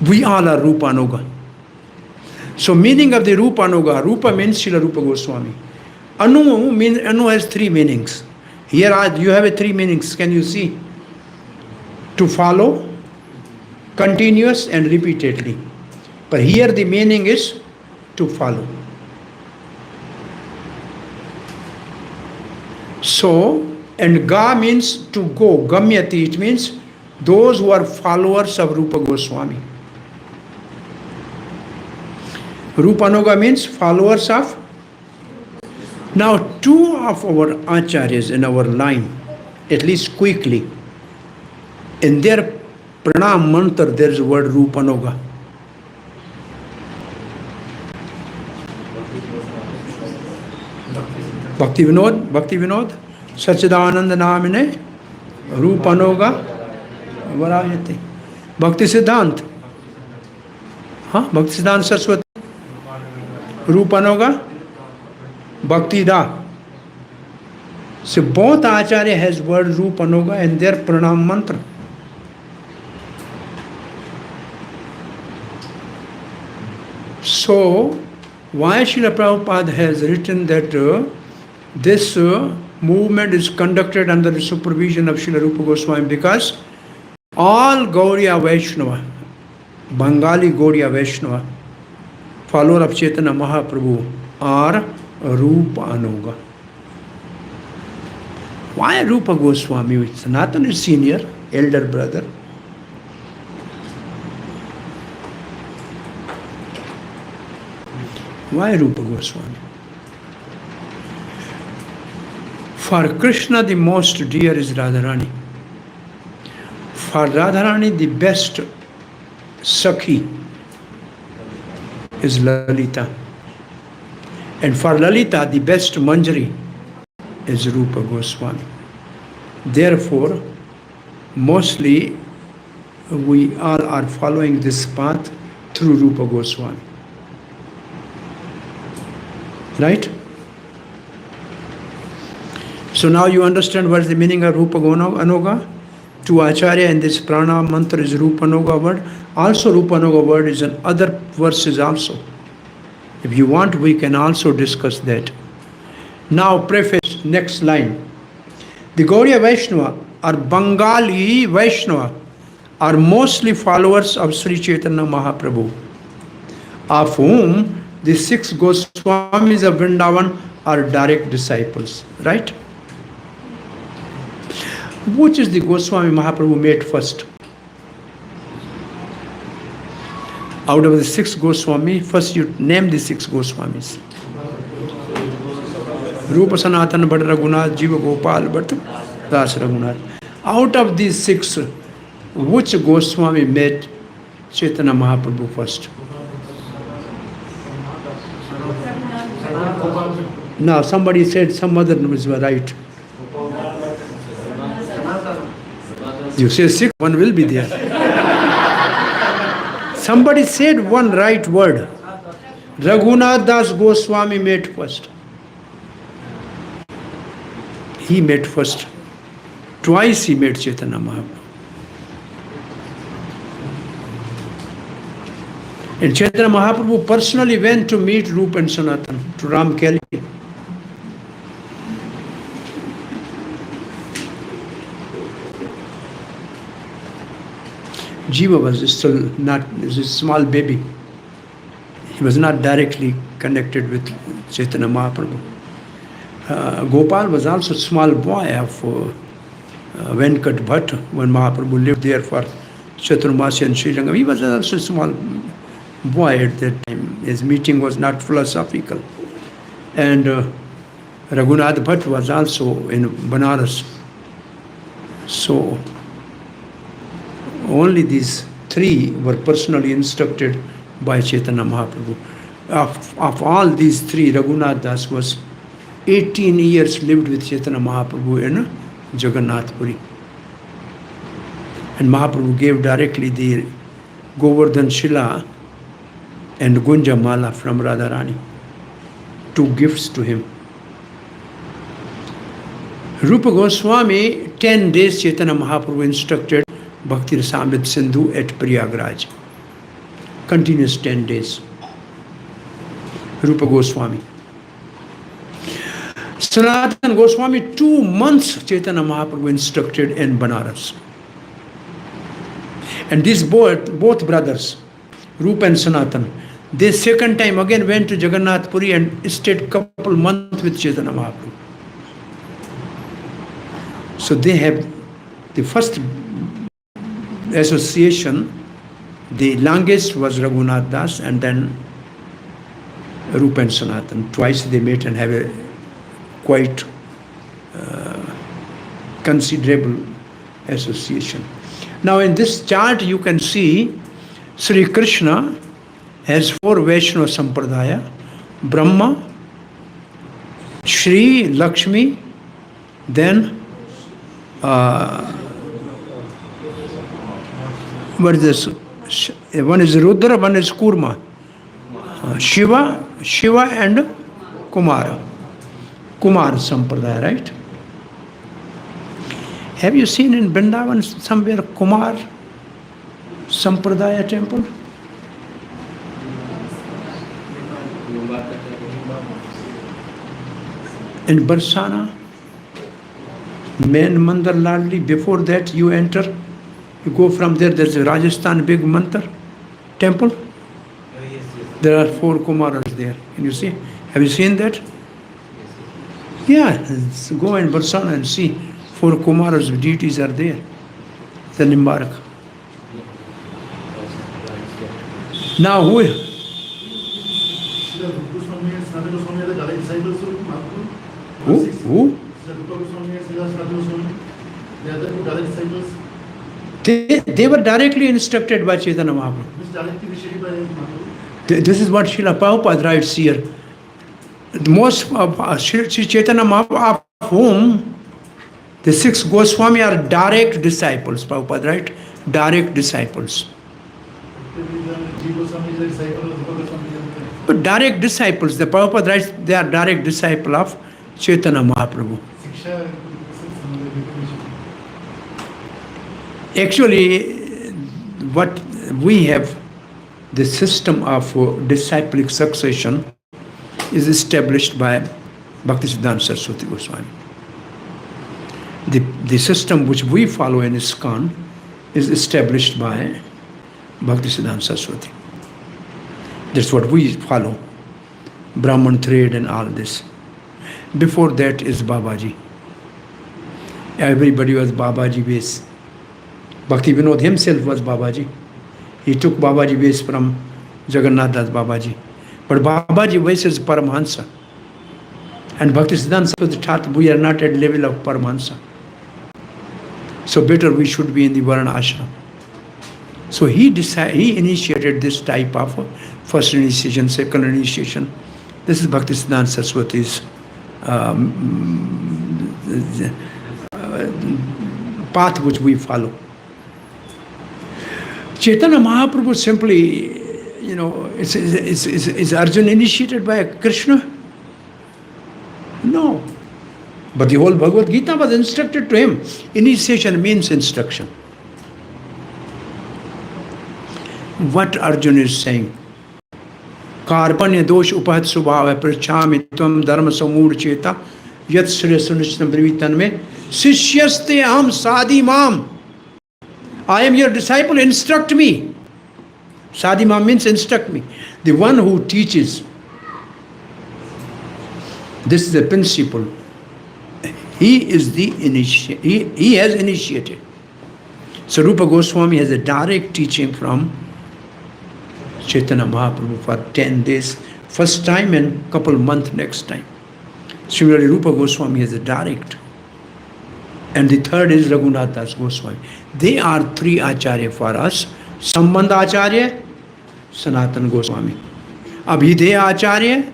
we all are Rupa Anuga. So meaning of the Rupa Anuga, Rupa means Srila Rupa Goswami. Anu has three meanings. Here you have three meanings, can you see? To follow, continuous and repeatedly. But here the meaning is to follow. So, and ga means to go, gamyati, it means those who are followers of Rupa Goswami. Rupanuga means followers of. Now, two of our acharyas in our line, at least quickly, in their pranam mantra there is the word Rupanuga. Bhakti Vinod, Sachidananda Namine, Rupanuga, Varayati. Bhakti Siddhant, Bhakti Siddhant Saraswati, Rupanuga, Bhakti Da. So both Acharya has word Rupanuga in their pranam mantra. So, why Srila Prabhupada has written that this movement is conducted under the supervision of Srila Rupa Goswami? Because all Gaudiya Vaishnava, Bengali Gaudiya Vaishnava, follower of Chaitanya Mahaprabhu, are Rupa Anuga. Why Rupa Goswami? Sanatana is senior, elder brother. Why Rupa Goswami? For Krishna, the most dear is Radharani. For Radharani, the best Sakhi is Lalita. And for Lalita, the best Manjari is Rupa Goswami. Therefore, mostly we all are following this path through Rupa Goswami. Right? So now you understand what is the meaning of Rupa Anoga? To Acharya in this pranam mantra is Rupa Anoga word. Also Rupa Anoga word is in other verses also. If you want, we can also discuss that. Now preface, next line. The Gaudiya Vaishnava or Bengali Vaishnava are mostly followers of Sri Chaitanya Mahaprabhu, of whom the 6 Goswamis of Vrindavan are direct disciples. Right? Which is the Goswami Mahaprabhu met first? Out of the 6 Goswami, first you name the 6 Goswamis. Rupa Sanatana Bhatt Raghunath, Jiva Gopal Bhatt, Das Raghunath. Out of these 6, which Goswami met Chaitanya Mahaprabhu first? Now somebody said some other names were right. You say 6, one will be there. Somebody said one right word. Raghunath Das Goswami met first. He met first. Twice he met Chaitanya Mahaprabhu. And Chaitanya Mahaprabhu personally went to meet Rupa and Sanatan, to Ram Kelly. Jiva was still not, a small baby. He was not directly connected with Chaitanya Mahaprabhu. Gopal was also a small boy of Venkat Bhatt when Mahaprabhu lived there for Chaturmasi and Sri Lanka. He was also a small boy at that time. His meeting was not philosophical. And Raghunath Bhatt was also in Banaras. So only these 3 were personally instructed by Chaitanya Mahaprabhu. Of all these 3, Raghunath Das was 18 years lived with Chaitanya Mahaprabhu in Jagannath Puri. And Mahaprabhu gave directly the Govardhan Shila and Gunja Mala from Radharani, 2 gifts to him. Rupa Goswami, 10 days Chaitanya Mahaprabhu instructed Bhakti Rasamrita Sindhu at Prayagraj. Continuous 10 days. Rupa Goswami. Sanatana Goswami, 2 months Chaitanya Mahaprabhu instructed in Banaras. And these both brothers, Rupa and Sanatana, they second time again went to Jagannath Puri and stayed couple months with Chaitanya Mahaprabhu. So they have the first association, the longest was Raghunath Das and then Rupa and Sanatana. Twice they met and have a quite considerable association. Now in this chart you can see Sri Krishna has 4 Vaishnava Sampradaya: Brahma, Shri, Lakshmi, then what is this? One is Rudra, one is Kurma. Shiva and Kumara. Kumar Sampradaya, right? Have you seen in Vrindavan somewhere Kumar Sampradaya temple? In Barsana, main Mandar Ladli, before that you enter, you go from there, there's a Rajasthan big Mantar temple. There are 4 Kumaras there. Can you see? Have you seen that? Yeah, go in Barsana and see 4 Kumaras, deities are there. The Nimbarak. Now who? Sanatana Goswami are the direct disciples of Mahaprabhu. Who? Rupa Goswami and Sanatana Goswami, they are the two direct disciples. They were directly instructed by Chaitanya Mahaprabhu. Which directly initiated by Mahaprabhu. This is what Srila Prabhupada writes here. The most of Sri Chaitanya Mahaprabhu, of whom the 6 Goswami are direct disciples, Prabhupada, right? Direct disciples. But direct disciples, the Prabhupada writes, they are direct disciple of Chaitanya Mahaprabhu. Actually, what we have, the system of disciplic succession is established by Bhaktisiddhanta Saraswati Goswami. The system which we follow in ISKCON is established by Bhaktisiddhanta Saraswati. That's what we follow. Brahman thread and all this. Before that is Babaji. Everybody was Babaji base. Bhakti Vinod himself was Babaji. He took Babaji base from Jagannath Das Babaji. But Babaji base is Paramahansa. And Bhaktisiddhanta Saraswati taught we are not at level of Paramahansa. So better we should be in the Varna ashram. So he initiated this type of first initiation, second initiation. This is Bhaktisiddhanta Saraswati's path which we follow. Chaitanya Mahaprabhu simply, is Arjuna initiated by Krishna? No. But the whole Bhagavad Gita was instructed to him. Initiation means instruction. What Arjuna is saying? Karpanya dosh upahat subhava prachami tvam dharma samud cheta yat sri sunishtam brivitan me sishyaste aham sadhi mam. I am your disciple, instruct me. Sadhi mam means instruct me. The one who teaches. This is the principle. He is the initiate. He has initiated. So Rupa Goswami has a direct teaching from Chaitanya Mahaprabhu for 10 days, first time, and couple months next time. Similarly, Rupa Goswami has a direct. And the third is Raghunath Das Goswami. They are 3 Acharya for us. Sambandha Acharya, Sanatana Goswami. Abhideya Acharya,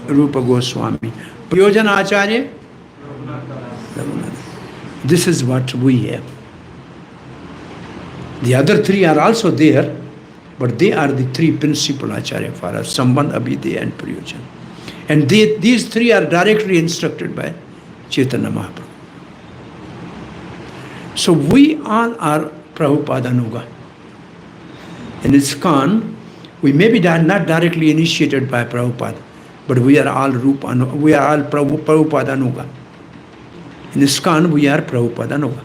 Rupa Goswami. Prayojana Acharya, Raghunath. This is what we have. The other 3 are also there, but they are the 3 principal Acharya for us, Sambandha, Abhideya and Prayojana. And these 3 are directly instructed by Chaitanya Mahaprabhu. So we all are Prabhupada Anuga. In ISKCON, we may be not directly initiated by Prabhupada, but we are all Prabhupada Anuga. In ISKCON, we are Prabhupada Anuga.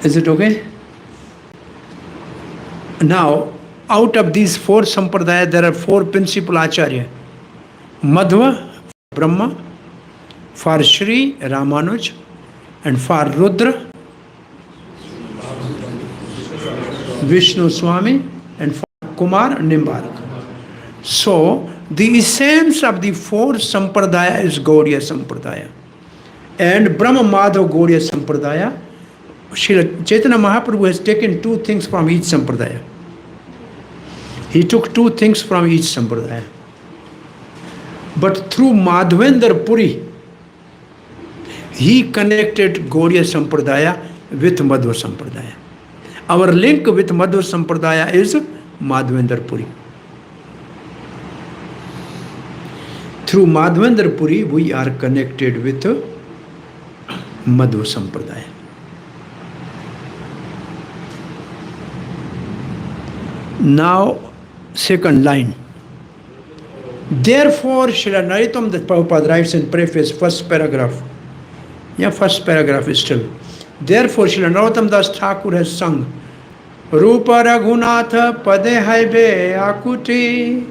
Is it okay? Now, out of these 4 sampradayas, there are 4 principal Acharya. Madhva, Brahma, for Sri Ramanuj, and for Rudra, Vishnu Swami, and for Kumar Nimbarka. So, the essence of the 4 sampradaya is Gaudiya Sampradaya. And Brahma Madhav Gaudiya Sampradaya, Srila Chaitanya Mahaprabhu has taken 2 things from each sampradaya. He took 2 things from each sampradaya. But through Madhavendra Puri, he connected Gaudiya Sampradaya with Madhva Sampradaya. Our link with Madhva Sampradaya is Madhavendra Puri. Through Madhavendra Puri, we are connected with Madhva Sampradaya. Now, second line. Therefore, Srila Narottam Das Prabhupada writes in preface, first paragraph. First paragraph is still. Therefore, Srila Narottam Das Thakur has sung, Rupa Raghunatha Pade Haibe Akuti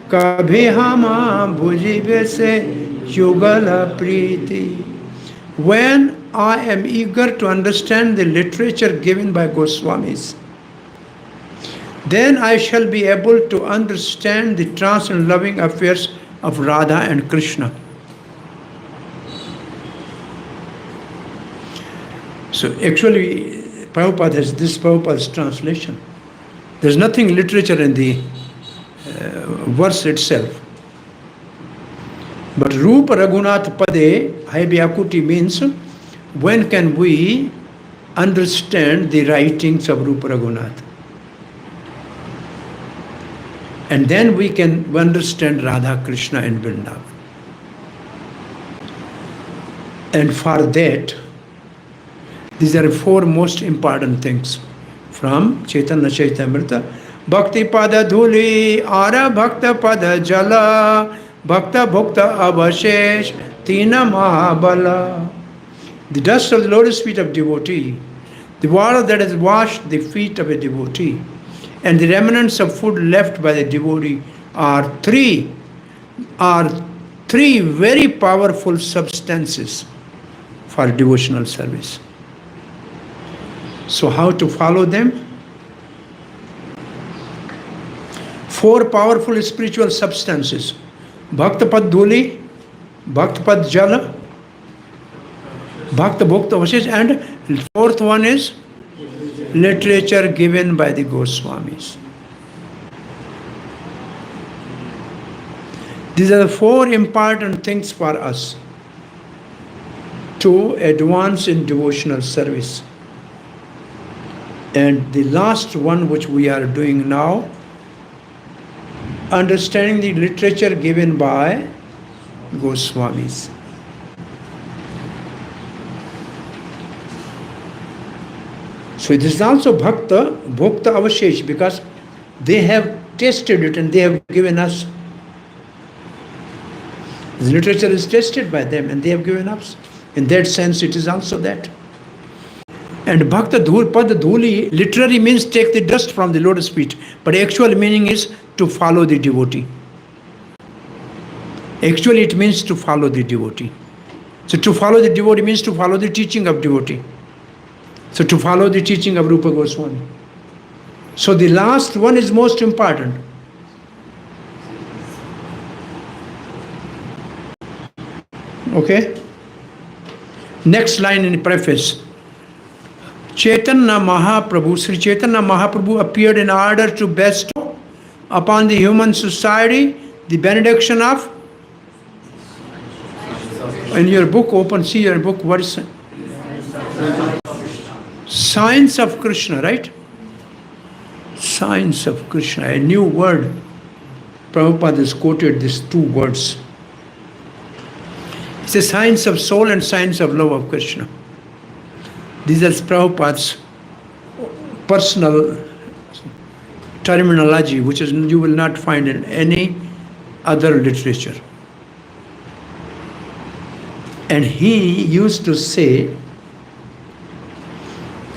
Kabhi Hama Bhujibe Se Yugala Priti. When I am eager to understand the literature given by Goswamis, then I shall be able to understand the trans and loving affairs of Radha and Krishna. So actually, Prabhupada has this Prabhupada's translation. There's nothing literature in the verse itself. But Rupa Raghunath Pade Haibhyakuti means when can we understand the writings of Rupa Raghunath? And then we can understand Radha, Krishna and Vrindavan. And for that, these are four most important things from Chaitanya Chaitamrita. Bhakti Pada Dhuli, Ara Bhakta Pada Jala, Bhakta Bhukta Avashesh, Tina Mahabala. The dust of the lotus feet of devotee, the water that has washed the feet of a devotee, and the remnants of food left by the devotee are three very powerful substances for devotional service. So how to follow them? Four powerful spiritual substances: Bhaktapad Dhuli, Bhaktapad Jala, Bhakta Bhukta Vashish, and fourth one is literature given by the Goswamis. These are the four important things for us to advance in devotional service. And the last one which we are doing now, understanding the literature given by Goswamis. So this is also Bhakta, Bhukta Avashesh, because they have tested it and they have given us. The literature is tested by them and they have given us. In that sense, it is also that. And Bhakta Dhul, Pad Dhuli literally means take the dust from the lotus feet, but actual meaning is to follow the devotee. Actually, it means to follow the devotee. So to follow the devotee means to follow the teaching of devotee. So to follow the teaching of Rupa Goswami. So the last one is most important. Okay? Next line in the preface. Chaitanya Mahaprabhu, Sri Chaitanya Mahaprabhu appeared in order to bestow upon the human society the benediction of, in your book, open, see your book, what is it? Science of Krishna, right? Science of Krishna, a new word. Prabhupada has quoted these two words. It's a science of soul and science of love of Krishna. These are Prabhupada's personal terminology, which is you will not find in any other literature. And he used to say,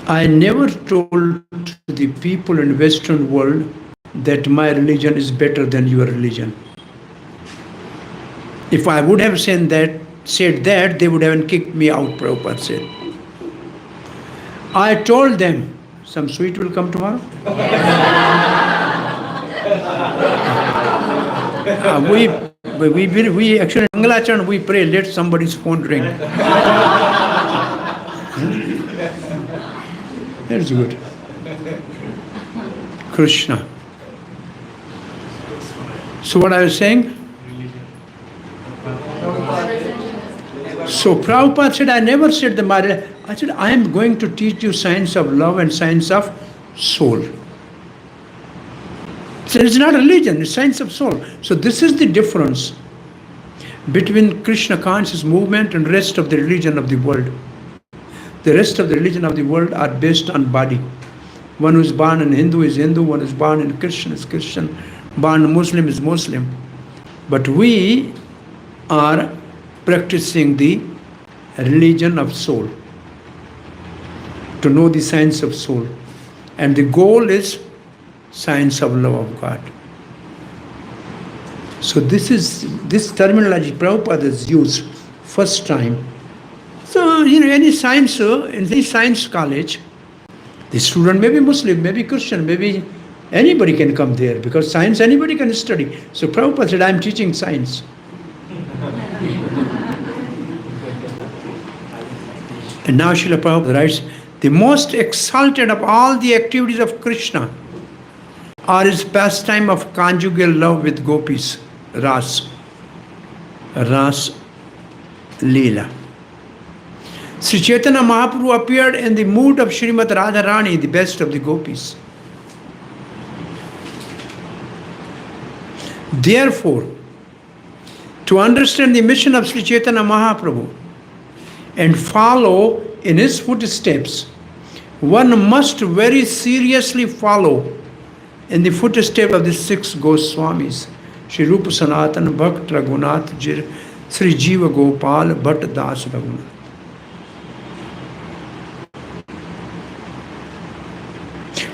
I never told the people in Western world that my religion is better than your religion. If I would have said that, they would have kicked me out, Prabhupada said. I told them, some sweet will come tomorrow. We actually in Mangalachan we pray, let somebody's phone ring. That's good. Krishna. So what I was saying? So Prabhupada said, I never said the Mara. I said, I am going to teach you science of love and science of soul. So it's not religion, it's science of soul. So this is the difference between Krishna conscious movement and rest of the religion of the world. The rest of the religion of the world are based on body. One who is born in Hindu is Hindu, one who is born in Christian is Christian, born in Muslim is Muslim. But we are practicing the religion of soul, to know the science of soul. And the goal is science of love of God. So this terminology Prabhupada has used first time. So, any science, in any science college, the student may be Muslim, maybe Christian, maybe Anybody can come there because science anybody can study. So Prabhupada said, I am teaching science. And now Srila Prabhupada writes, the most exalted of all the activities of Krishna are his pastime of conjugal love with gopis, Ras Leela. Sri Chaitanya Mahaprabhu appeared in the mood of Srimati Radharani, the best of the gopis. Therefore, to understand the mission of Sri Chaitanya Mahaprabhu and follow in his footsteps, one must very seriously follow in the footsteps of the 6 Goswamis, Shri Rupa Sanatana, Bhakt Raghunath, Sri Jiva Gopal, Bhatt Das Raghunath.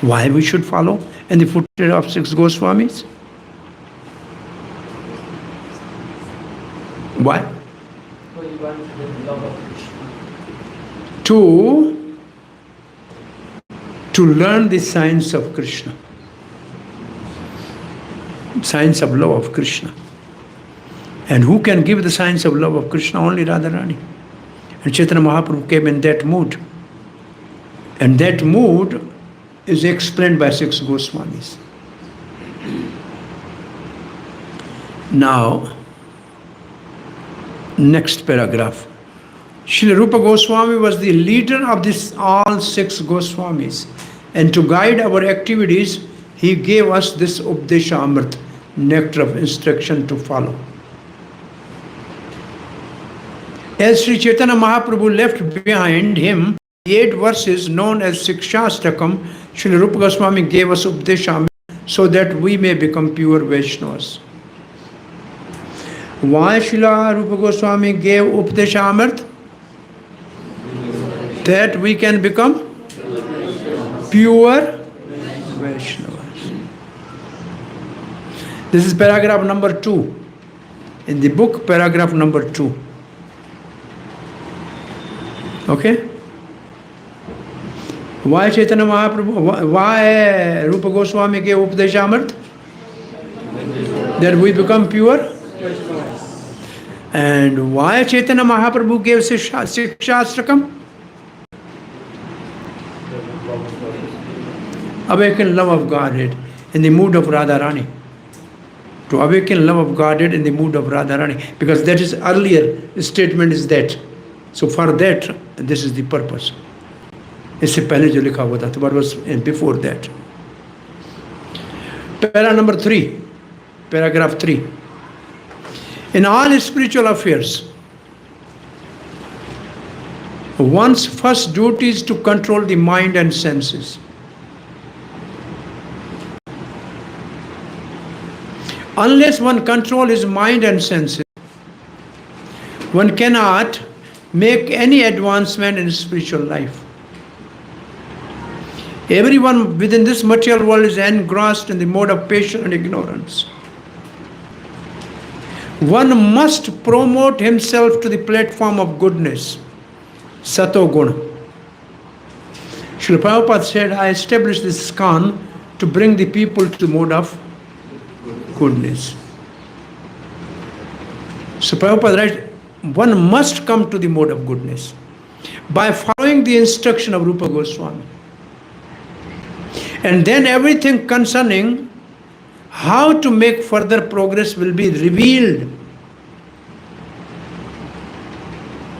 Why we should follow in the footsteps of 6 Goswamis? Why? To learn the science of Krishna. Science of love of Krishna. And who can give the science of love of Krishna? Only Radharani. And Chaitanya Mahaprabhu came in that mood. And that mood is explained by 6 Goswamis. Now, next paragraph. Srila Rupa Goswami was the leader of all 6 Goswamis. And to guide our activities, he gave us this Updesha Amrit, nectar of instruction to follow. As Sri Chaitanya Mahaprabhu left behind him 8 verses known as Sikshastrakam, Srila Rupa Goswami gave us Updesha Amrit so that we may become pure Vaishnavas. Why Srila Rupa Goswami gave Updesha Amrit? That we can become pure Vaishnavas. This is paragraph number 2. In the book, paragraph number 2. Okay? Why Chaitanya Mahaprabhu, why Rupa Goswami gave Updesha Amrit? That we become pure. And why Chaitanya Mahaprabhu gave Sikshastrakam? Awaken love of Godhead in the mood of Radharani. To awaken love of Godhead in the mood of Radharani. Because that is earlier statement is that. So for that, this is the purpose. इससे पहले जो लिखा हुआ था, तो what was before that. Para number 3, paragraph 3. In all spiritual affairs, one's first duty is to control the mind and senses. Unless one controls his mind and senses, one cannot make any advancement in spiritual life. Everyone within this material world is engrossed in the mode of passion and ignorance. One must promote himself to the platform of goodness, Sato Guna. Srila Prabhupada said, I established this ISKCON to bring the people to the mode of goodness. So Prabhupada writes, one must come to the mode of goodness by following the instruction of Rupa Goswami. And then everything concerning how to make further progress will be revealed.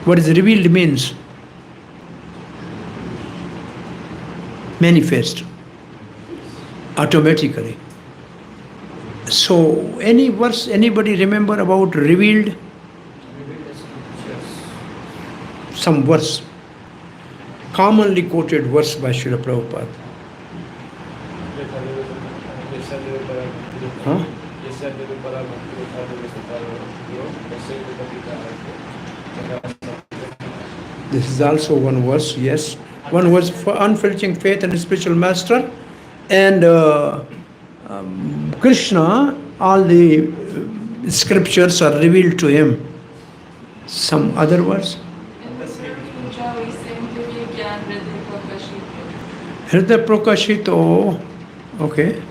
What is revealed means? Manifest. Automatically. So, any verse, anybody remember about revealed? Some verse. Commonly quoted verse by Srila Prabhupada. Huh? This is also one verse, yes. One verse for unflinching faith in a spiritual master. And Krishna, all the scriptures are revealed to him. Some other verse? Hriday Prakashito. Okay.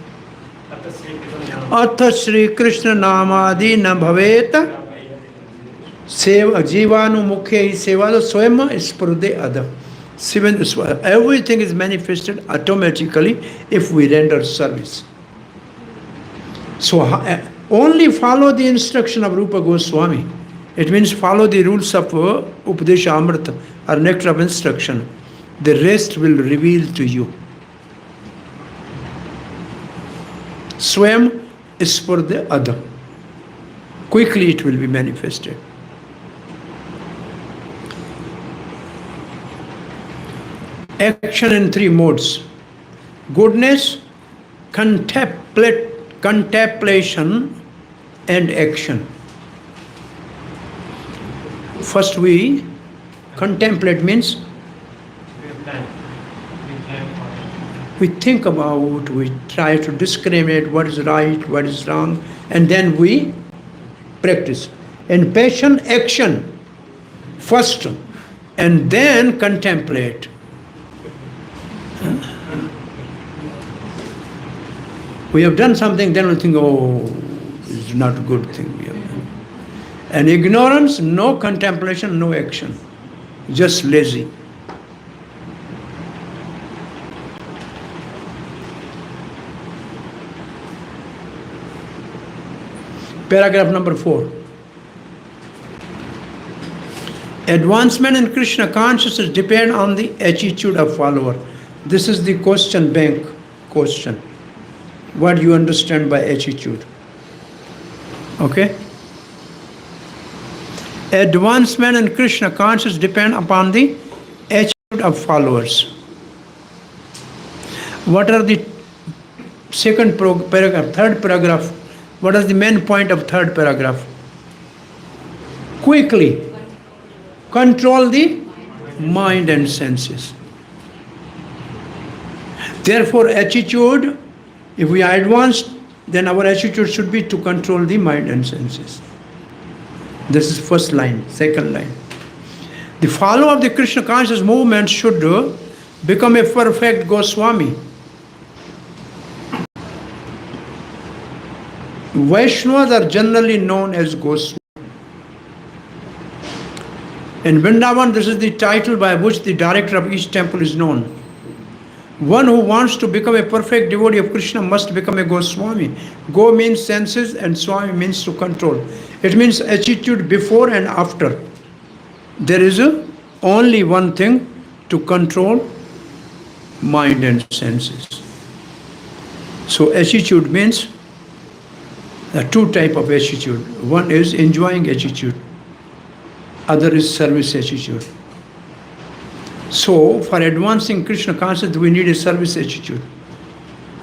अथ श्री कृष्ण नामादि न भवेत save जीवानुमुखे ही सेवा तो स्वयं स्फुरदे अध. Everything is manifested automatically if we render service. So only follow the instruction of Rupa Goswami. It means follow the rules of Upadesha Amrita or nectar of instruction. The rest will reveal to you. Swam is for the other. Quickly it will be manifested. Action in three modes: goodness, contemplation, and action. First we contemplate means we think about, we try to discriminate what is right, what is wrong, and then we practice. And passion, action first, and then contemplate. We have done something, then we think, oh, it's not a good thing we have done. And ignorance, no contemplation, no action. Just lazy. Paragraph number 4. Advancement in Krishna consciousness depend on the attitude of follower. This is the question bank question. What do you understand by attitude? Okay? Advancement in Krishna consciousness depend upon the attitude of followers. What are the second paragraph, third paragraph? What is the main point of third paragraph? Quickly control the mind and senses. Therefore, attitude, if we are advanced, then our attitude should be to control the mind and senses. This is first line. Second line. The follower of the Krishna conscious movement should become a perfect Goswami. Vaishnavas are generally known as Goswami. In Vrindavan, this is the title by which the director of each temple is known. One who wants to become a perfect devotee of Krishna must become a Goswami. Go means senses and Swami means to control. It means attitude before and after. There is only one thing to control: mind and senses. So attitude means there are two types of attitude. One is enjoying attitude. Other is service attitude. So, for advancing Krishna consciousness, we need a service attitude.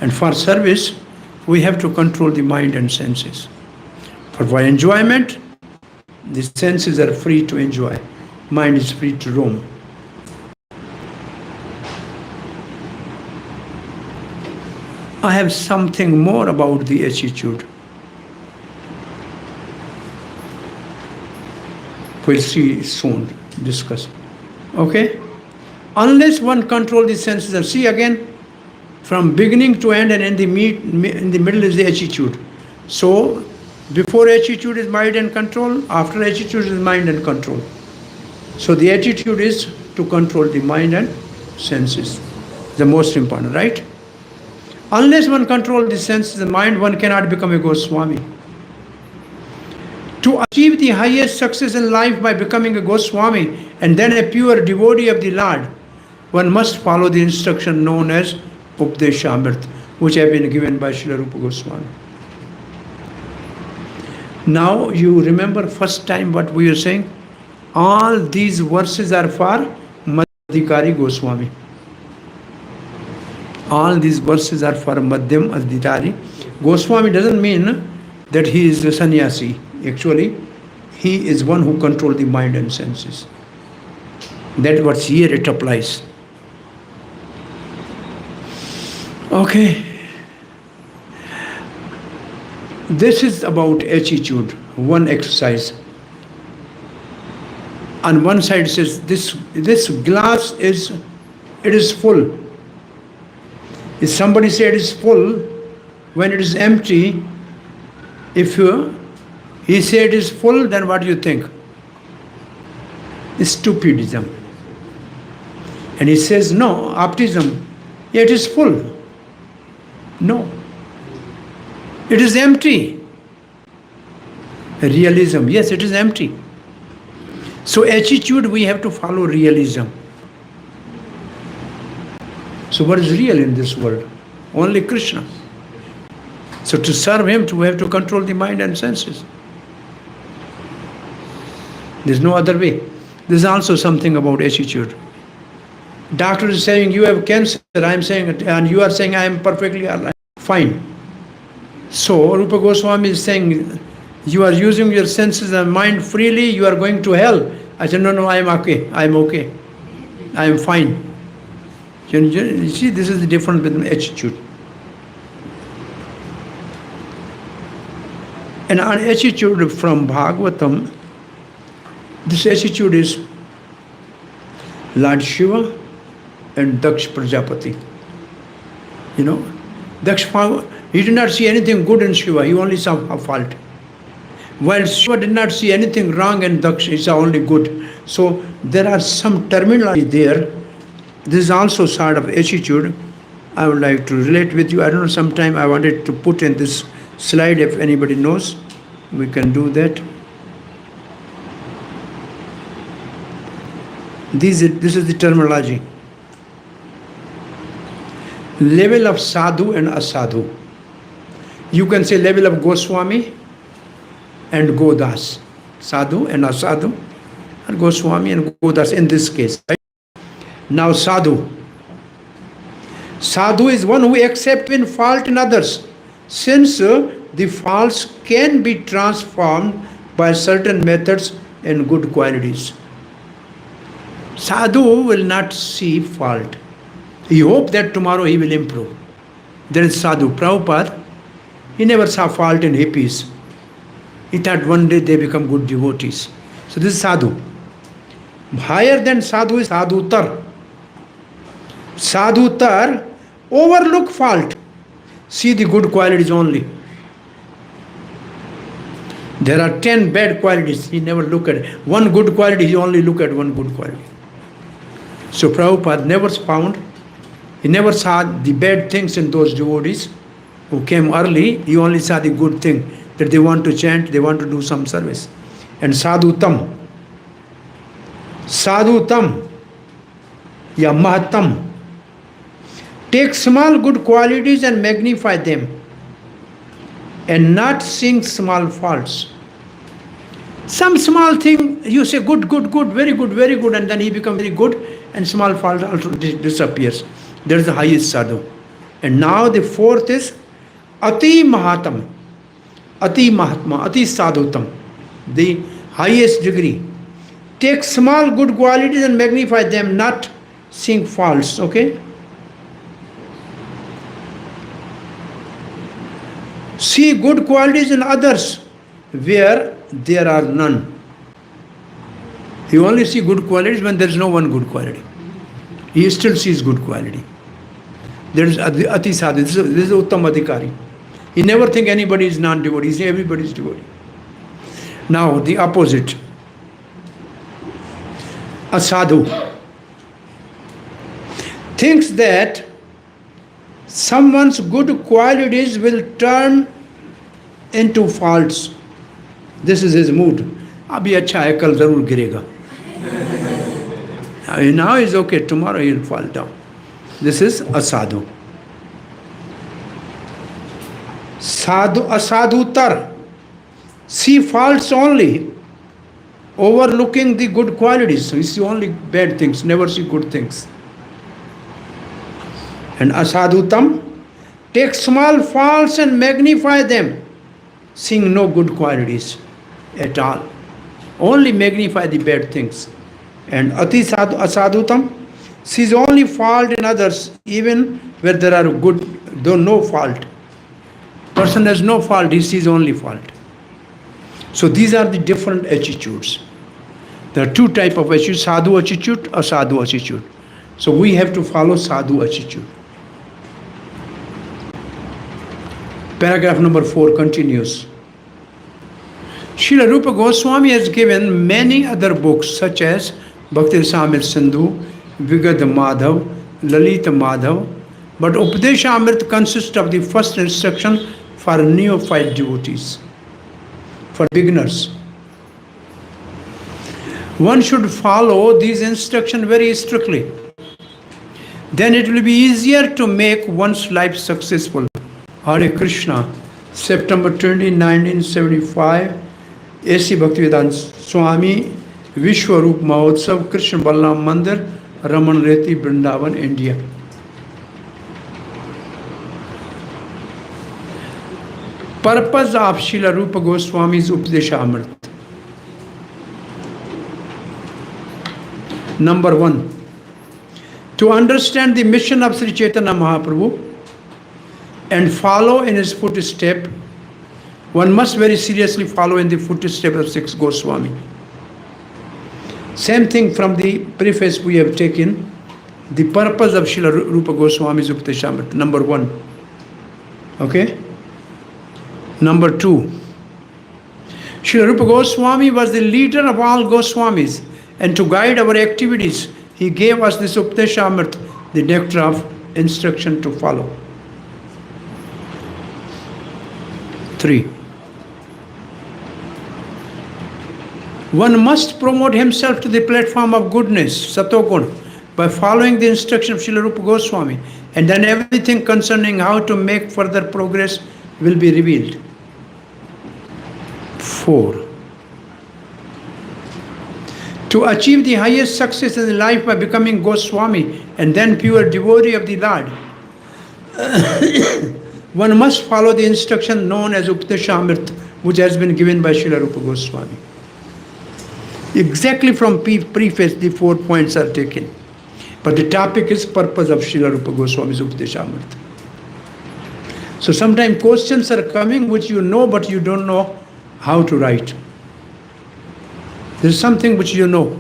And for service, we have to control the mind and senses. For enjoyment, the senses are free to enjoy. Mind is free to roam. I have something more about the attitude. We'll see soon, discuss. Okay? Unless one control the senses, and see again, from beginning to end and in the middle is the attitude. So, before attitude is mind and control, after attitude is mind and control. So the attitude is to control the mind and senses. The most important, right? Unless one controls the senses and mind, one cannot become a Goswami. To achieve the highest success in life by becoming a Goswami and then a pure devotee of the Lord, one must follow the instruction known as Upadesha Amrita, which have been given by Srila Rupa Goswami. Now you remember first time what we were saying? All these verses are for Madhyadhikari Goswami. All these verses are for Madhyam Adhitari. Goswami doesn't mean that he is a sannyasi. Actually, he is one who controls the mind and senses. That's what here it applies. Okay. This is about attitude, one exercise. On one side says this glass is full. If somebody said it is full, when it is empty, If he said it is full, then what do you think? Stupidism. And he says, no, optimism, yeah, it is full. No. It is empty. Realism, yes, it is empty. So attitude, we have to follow realism. So what is real in this world? Only Krishna. So to serve him, we have to control the mind and senses. There's no other way. There's also something about attitude. Doctor is saying you have cancer, I am saying, and you are saying I am perfectly alive. Fine. So Rupa Goswami is saying you are using your senses and mind freely, you are going to hell. I said, no, I am okay. I am okay. I am fine. You see, this is the difference between attitude. And an attitude from Bhagavatam, this attitude is Lord Shiva and Daksh Prajapati. You know, Daksh, he did not see anything good in Shiva, he only saw a fault. While Shiva did not see anything wrong in Daksh, he saw only good. So there are some terminology there. This is also sort of attitude. I would like to relate with you. I don't know, sometime I wanted to put in this slide, if anybody knows, we can do that. This is the terminology. Level of sadhu and asadhu. You can say level of Goswami and Godas. Sadhu and asadhu, and Goswami and Godas in this case. Right? Now sadhu. Sadhu is one who accepts in fault in others, since the faults can be transformed by certain methods and good qualities. Sadhu will not see fault. He hopes that tomorrow he will improve. There is sadhu. Prabhupada, he never saw fault in hippies. He thought one day they become good devotees. So this is sadhu. Higher than sadhu is sadhutar. Sadhutar overlook fault. See the good qualities only. There are 10 bad qualities. He never look at it. One good quality, he only look at one good quality. So Prabhupada never found, he never saw the bad things in those devotees who came early. He only saw the good thing, that they want to chant, they want to do some service. And sadhutam, ya mahatam, take small good qualities and magnify them, and not sing small faults. Some small thing, you say good, very good, and then he becomes very good, and small fault also disappears. There is the highest sadhu. And now the fourth is ati mahatam, ati mahatma, ati sadhutam, the highest degree. Take small good qualities and magnify them, not sing faults. Okay? See good qualities in others where there are none. You only see good qualities when there is no one good quality. He still sees good quality. There is ati sadhu. This is uttam adhikari. He never think anybody is non-devotee. He says everybody is devotee. Now the opposite. Asadhu thinks that someone's good qualities will turn into faults. This is his mood. Abhi acha hai, kal zarur girega. Now he's okay, tomorrow he'll fall down. This is asadhu. Sadhu, asadhutar, see faults only, overlooking the good qualities. So you see only bad things, never see good things. And asadhutam, take small faults and magnify them, seeing no good qualities at all. Only magnify the bad things. And asadhutam sees only fault in others, even where there are good, though no fault. Person has no fault, he sees only fault. So these are the different attitudes. There are two types of attitude, sadhu attitude, asadhu attitude. So we have to follow sadhu attitude. Paragraph number 4 continues. Srila Rupa Goswami has given many other books such as Bhakti Rasamrita Sindhu, Vigad Madhav, Lalita Madhav, but Upadesha Amrit consists of the first instruction for neophyte devotees, for beginners. One should follow these instructions very strictly. Then it will be easier to make one's life successful. Hare Krishna, September 20, 1975, A.C. Bhaktivedanta Swami, Vishwarup Mahotsav, Krishna Balram Mandir, Raman Reti, Vrindavan, India. Purpose of Srila Rupa Goswami's Upadesha Amrit. Number 1. To understand the mission of Sri Chaitanya Mahaprabhu and follow in his footstep, one must very seriously follow in the footsteps of six Goswami. Same thing from the preface we have taken, the purpose of Srila Rupa Goswami's Upadesha Amrit. Number 1. Okay? Number 2. Srila Rupa Goswami was the leader of all Goswamis, and to guide our activities, he gave us this Upadesha Amrit, the nectar of instruction to follow. 3. One must promote himself to the platform of goodness, Satogun, by following the instruction of Srila Rupa Goswami, and then everything concerning how to make further progress will be revealed. 4. To achieve the highest success in life by becoming Goswami and then pure devotee of the Lord, one must follow the instruction known as Upadesha Amrit, which has been given by Srila Rupa Goswami. Exactly from preface, the 4 points are taken. But the topic is purpose of Srila Rupa Goswami's Upadesha Amrit. So sometimes questions are coming which you know, but you don't know how to write. There is something which you know.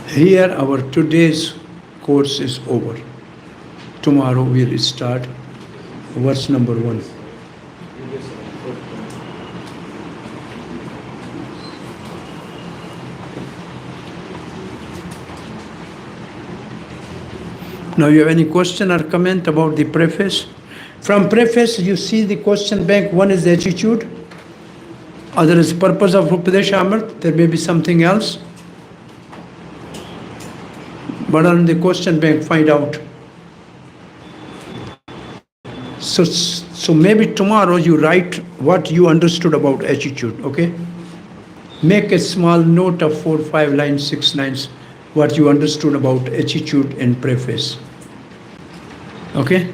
Here our today's course is over. Tomorrow we will start verse number 1. Now you have any question or comment about the preface? From preface you see the question bank. One is the attitude, other is purpose of Upadesha Amrit. There may be something else, but on the question bank find out. So maybe tomorrow you write what you understood about attitude, okay? Make a small note of 4, 5 lines, 6 lines, what you understood about attitude in preface. Okay?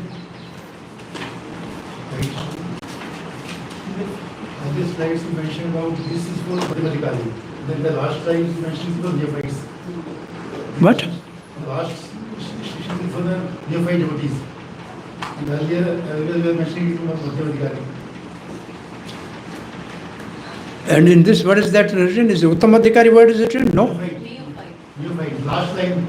This slide you mentioned about this is for mathematically. Then the last slide you mentioned for neophytes. What? The last section is for the neophyte devotees. And earlier we were mentioning it was mathematically. And in this, what is that written? Is Uttamadhikari word is it written? No. Neophyte. Last line.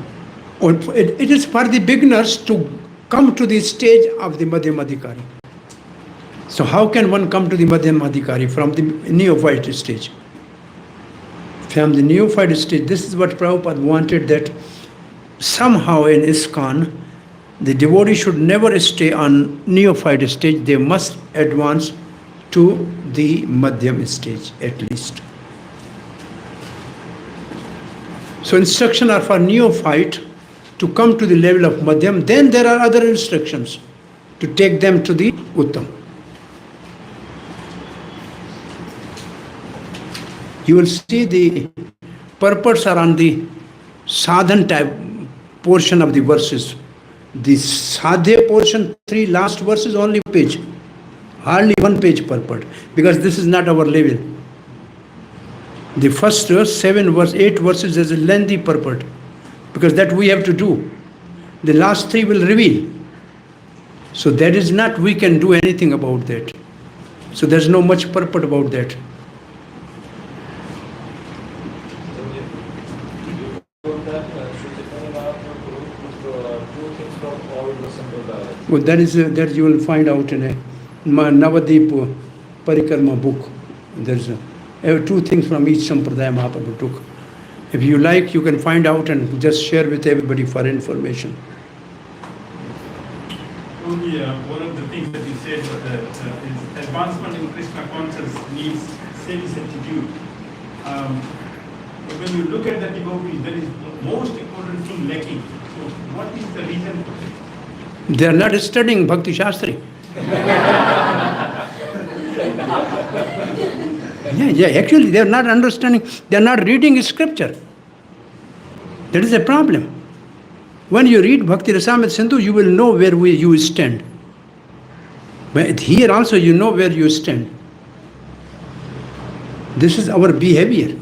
It is for the beginners to come to the stage of the Madhyamadhikari. So how can one come to the Madhyamadhikari from the neophyte stage? From the neophyte stage, this is what Prabhupada wanted, that somehow in ISKCON, the devotee should never stay on neophyte stage. They must advance to the Madhyam stage at least. So instructions are for neophyte to come to the level of Madhyam. Then there are other instructions to take them to the Uttam. You will see the purports are on the sadhan type portion of the verses. The sadhya portion, 3 last verses, only page. Hardly 1 page purport, because this is not our level. The first 8 verses is a lengthy purport, because that we have to do. The last 3 will reveal. So that is not, we can do anything about that. So there's no much purport about that. Well, that you will find out in a Navadip Parikrama book. There's two things from each Sampradaya Mahaprabhu took. If you like, you can find out and just share with everybody for information. Only one of the things that you said is advancement in Krishna consciousness needs semi-certitude. When you look at the devotees, there is the most important thing lacking. So what is the reason for it? They are not studying Bhakti Shastri. Actually they are not understanding, they are not reading scripture. That is a problem. When you read Bhakti Rasamrita Sindhu, you will know where you stand. But here also you know where you stand. This is our behavior.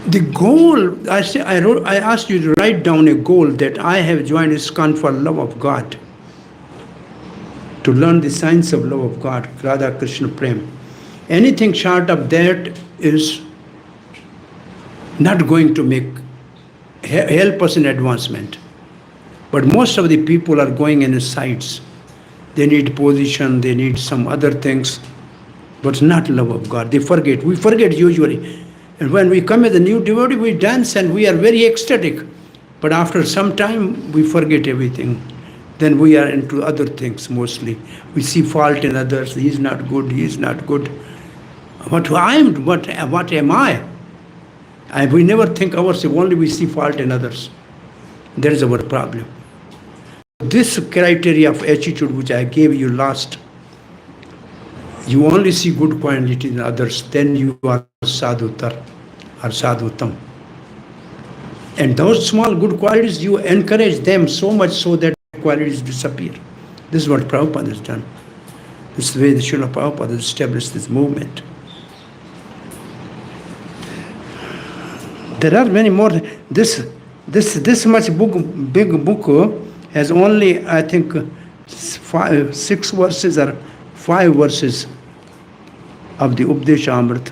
The goal, I asked you to write down a goal that I have joined ISKCON for love of God. To learn the science of love of God, Radha Krishna Prem. Anything short of that is not going to help us in advancement. But most of the people are going in sides. They need position, they need some other things, but not love of God. They forget. We forget usually. And when we come as a new devotee, we dance and we are very ecstatic. But after some time, we forget everything. Then we are into other things mostly. We see fault in others. He is not good, he is not good. What am I? We never think ourselves, only we see fault in others. That is our problem. This criteria of attitude which I gave you last, you only see good qualities in others, then you are sadhutar or sadhutam. And those small good qualities, you encourage them so much so that qualities disappear. This is what Prabhupada has done. This is the way the Srila Prabhupada has established this movement. There are many more. This much big book has only, I think, 6 verses or 5 verses of the Updesha Amrit.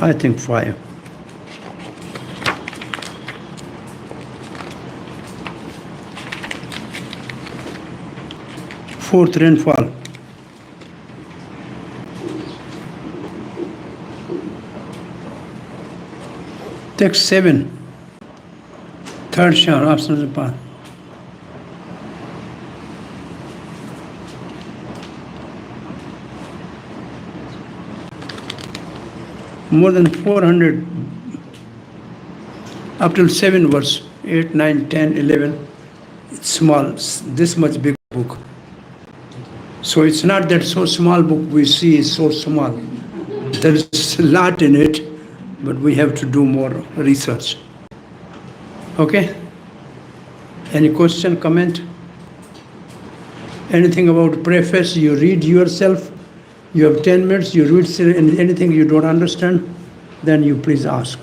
I think 5. Fourth rainfall. Text 7. Third shower, after the path. More than 400, up till 7 verse, 8, 9, 10, 11. It's small, this much big book. So it's not that so small book we see is so small. There is a lot in it, but we have to do more research. Okay? Any question, comment? Anything about preface, you read yourself. You have 10 minutes, you read anything you don't understand, then you please ask.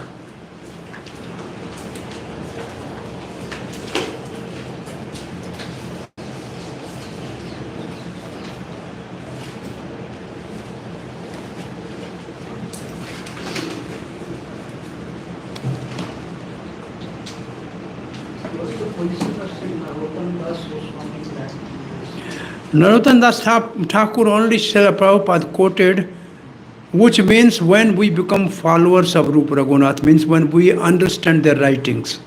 Narottam Das Thakur only Srila Prabhupada quoted, which means when we become followers of Rupa Raghunath, means when we understand their writings.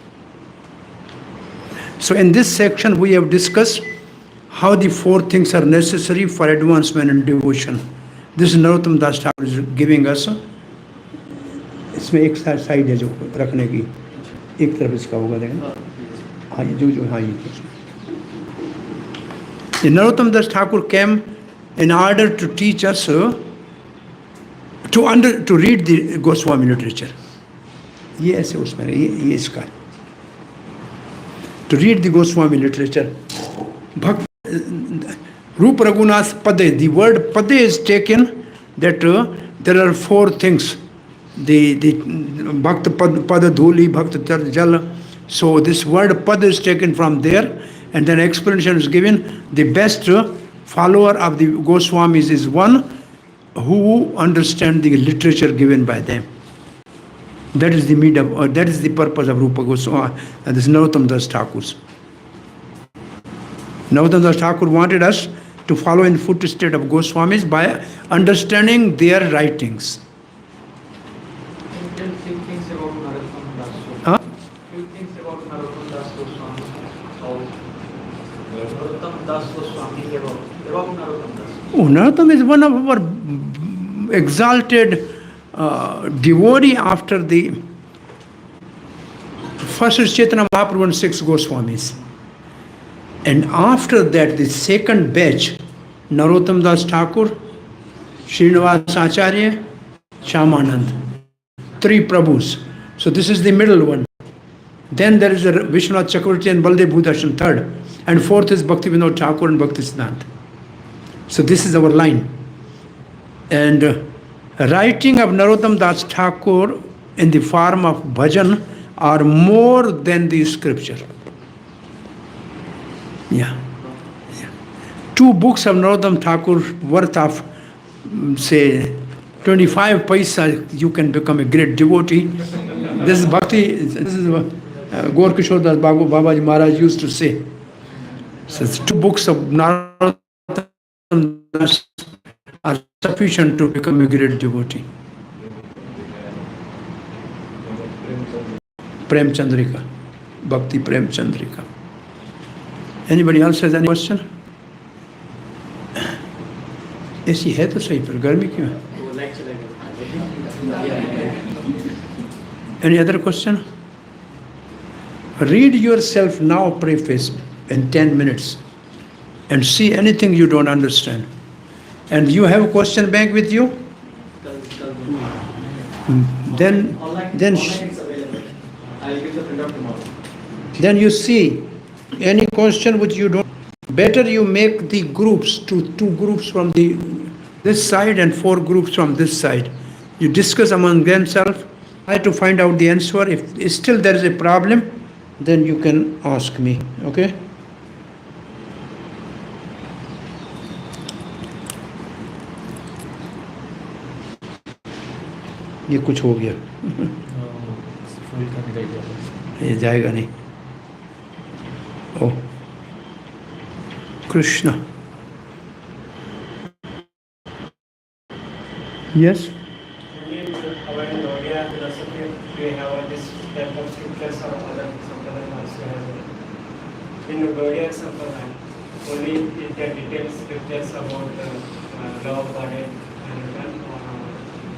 So in this section we have discussed how the 4 things are necessary for advancement in devotion. This Narottam Das Thakur is giving us. इसमें एक side है जो रखने की, एक तरफ इसका होगा देखना. हाँ जो हाँ ये. Narottam Das Thakur came in order to teach us to read the Goswami literature. ये ऐसे उसमें ये इसका. To read the Goswami literature. Rupa Raghunath Pade. The word Pade is taken that there are 4 things. The Bhakta Pada Dhuli, Bhakta Jala. So this word Pada is taken from there. And then explanation is given. The best follower of the Goswamis is one who understands the literature given by them. That is the need of, that is the purpose of Rupa Goswami and this Narottam Das Thakur's. Narottam Das Thakur wanted us to follow in footsteps of Goswamis by understanding their writings. Tell few things about Narottam Das. Huh? Few things about Narottam Das Goswami. How Narottam Das Goswami about Narottam Das. Oh, Narottam is one of our exalted devotee after the first is Chaitanya Mahaprabhu and 6 Goswamis. And after that, the second batch, Narottam Das Thakur, Srinivas Acharya, Shyamanand, 3 Prabhus. So this is the middle one. Then there is a Vishwanath Chakravarti and Baldev Bhudarshan, 3rd. And 4th is Bhakti Vinod Thakur and Bhakti Siddhanta. So this is our line. And writing of Narottam Das Thakur in the form of bhajan are more than the scripture. Yeah. 2 books of Narottam Thakur worth of, say, 25 paisa, you can become a great devotee. This is Bhakti, this is Gaur Kishore Das Babaji Maharaj used to say. So 2 books of Narottam Das are sufficient to become a great devotee. Prem Chandrika, Bhakti Prem Chandrika. Anybody else has any question? ऐसी है तो सही पर गर्मी क्यों है? Any other question? Read yourself now preface in 10 minutes and see anything you don't understand. And you have a question bank with you? Then you see any question which you don't. Better you make the groups to 2 groups from this side and 4 groups from this side. You discuss among themselves, try to find out the answer. If still there is a problem, then you can ask me. Okay? ये कुछ हो गया ये जाएगा नहीं ओ Krishna yes Our in Gaudiya philosophy, we have this type of scriptures or other Sampradaya also has. In Gaudiya Sampradaya, only it can detail scriptures about law of Godhead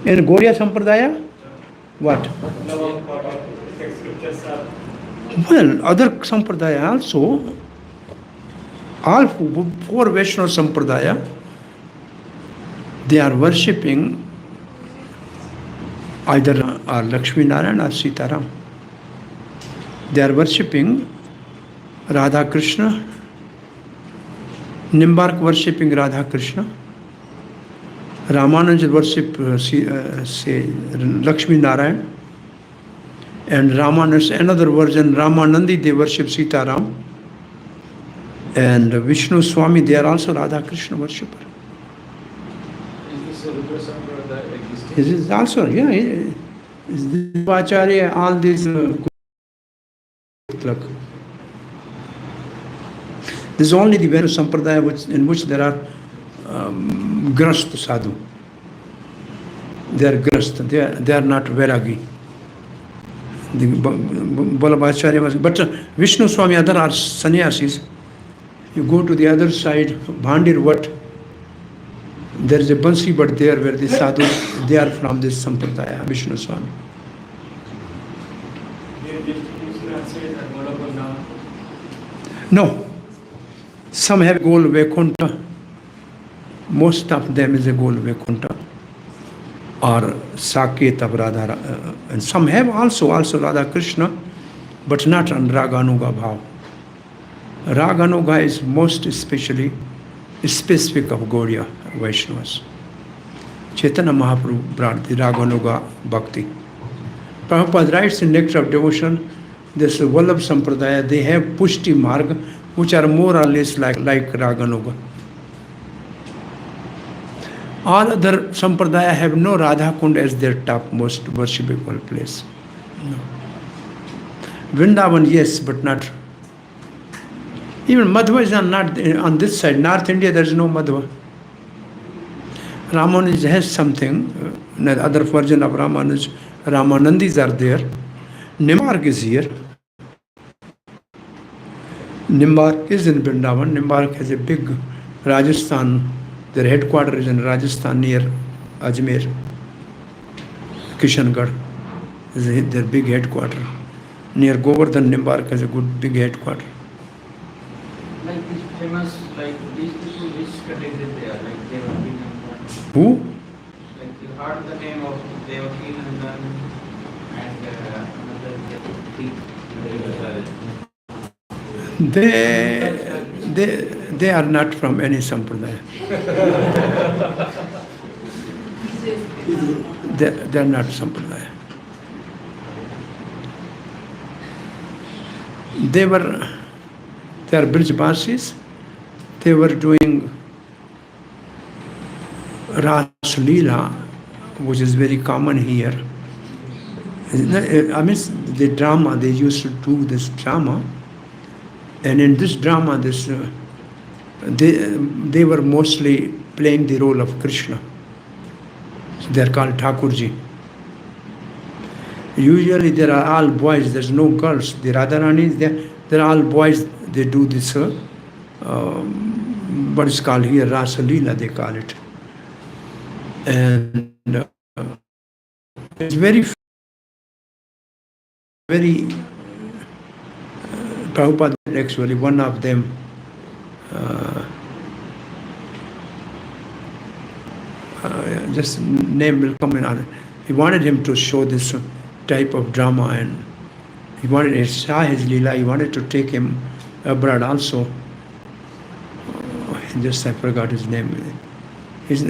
and in Gaudiya Sampradaya what law of Godhead. Scriptures are well other Sampradaya also all 4 Vaishnava Sampradaya they are worshipping either Lakshmi Narayana or Sitaram. They are worshipping Radha Krishna, Nimbark worshipping Radha Krishna, Ramanand worship say Lakshmi Narayana, and Ramanand another version Ramanandi they worship Sitaram, and Vishnu Swami they are also Radha Krishna worshipper. This is also, yeah, Acharya, all these. This is only the Vaishnava Sampradaya in which there are Grast Sadhu. They are Grast, they are not Vairagi. The Vallabhacharya was, but Vishnu Swami, other are sannyasis. You go to the other side, Bhandir Vat. There is a Bansi Bhat there where the sadhu, they are from this Sampradaya, Vishnu Swami. No. Some have goal Vaikuntha. Most of them is a goal Vaikuntha. Or Saket of Radha. And some have also Radha Krishna, but not on Raganuga Bhav. Raganuga is most especially specific of Gaudiya Vaishnavas. Chaitanya Mahaprabhu brought the Raganuga Bhakti. Prabhupada writes in Nectar of Devotion, this Vallabh Sampradaya, they have Pushti Marg, which are more or less like Raganuga. All other Sampradaya have no Radha Kund as their topmost worshipable place. No. Vrindavan, yes, but not. Even Madhva is not on this side. North India, there is no Madhva. Ramanuj has something. The other version of Ramanuj, Ramanandis are there. Nimbark is here. Nimbark is in Vrindavan. Nimbark has a big Rajasthan. Their headquarters is in Rajasthan near Ajmer. Kishangarh is their big headquarters. Near Govardhan, Nimbark has a good big headquarters. Like this famous, like these people, which category they are, like Devaki Nandan. Who? Like you heard the name of Devaki Nandan and another Devaki. They are not from any sampradaya. They are not sampradaya. They are Brijbasis. They were doing Ras Leela, which is very common here. I mean, the drama, they used to do this drama. And in this drama, they were mostly playing the role of Krishna. They are called Thakurji. Usually there are all boys, there's no girls. The Radharanis, they're all boys, they do this, what is called here, Rasa Leela, they call it. And it's very, Prabhupada actually, one of them, just name will come in on it. He wanted him to show this type of drama, and he wanted to saw his Leela, he wanted to take him abroad also. Just I forgot his name. He's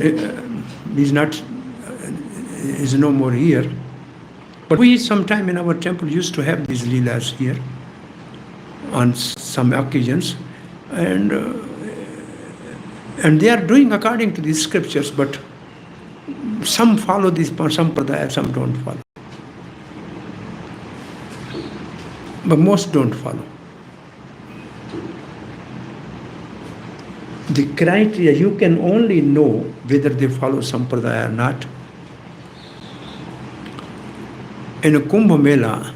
no more here. But we sometime in our temple used to have these Leelas here on some occasions, and they are doing according to these scriptures, but some follow this sampradaya, some don't follow. But most don't follow. The criteria, you can only know whether they follow sampradaya or not. In a Kumbh Mela,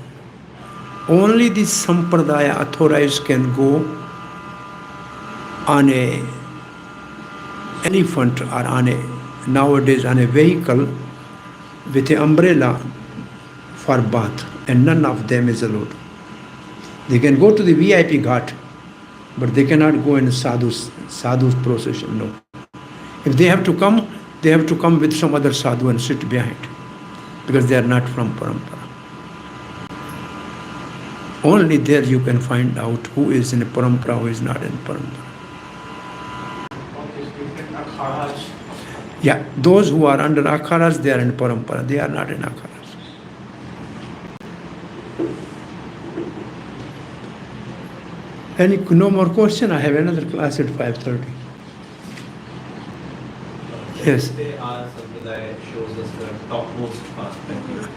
only the sampradaya authorized can go on a elephant or nowadays on a vehicle with an umbrella for bath, and none of them is allowed. They can go to the VIP ghat, but they cannot go in a sadhu's procession, no. If they have to come with some other sadhu and sit behind, because they are not from parampara. Only there you can find out who is in a parampara, who is not in parampara. Yeah, those who are under akharas, they are in parampara. They are not in akharas. No more question? I have another class at 5:30. Yes. Today our Sampradaya shows us the topmost perspective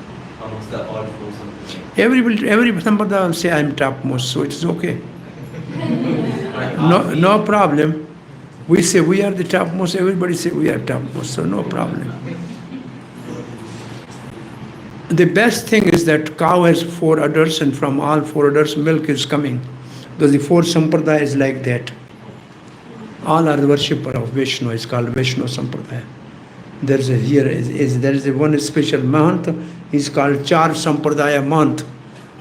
amongst the all four Sampradayas. Every Sampradaya will say I am topmost, so it is okay. No problem. We say we are the topmost, everybody say we are topmost, so no problem. The best thing is that cow has 4 udders, and from all 4 udders milk is coming. Because the 4 Sampradaya is like that. All are the worshipper of Vishnu, it's called Vishnu Sampradaya. There is one special month, it's called Char Sampradaya month.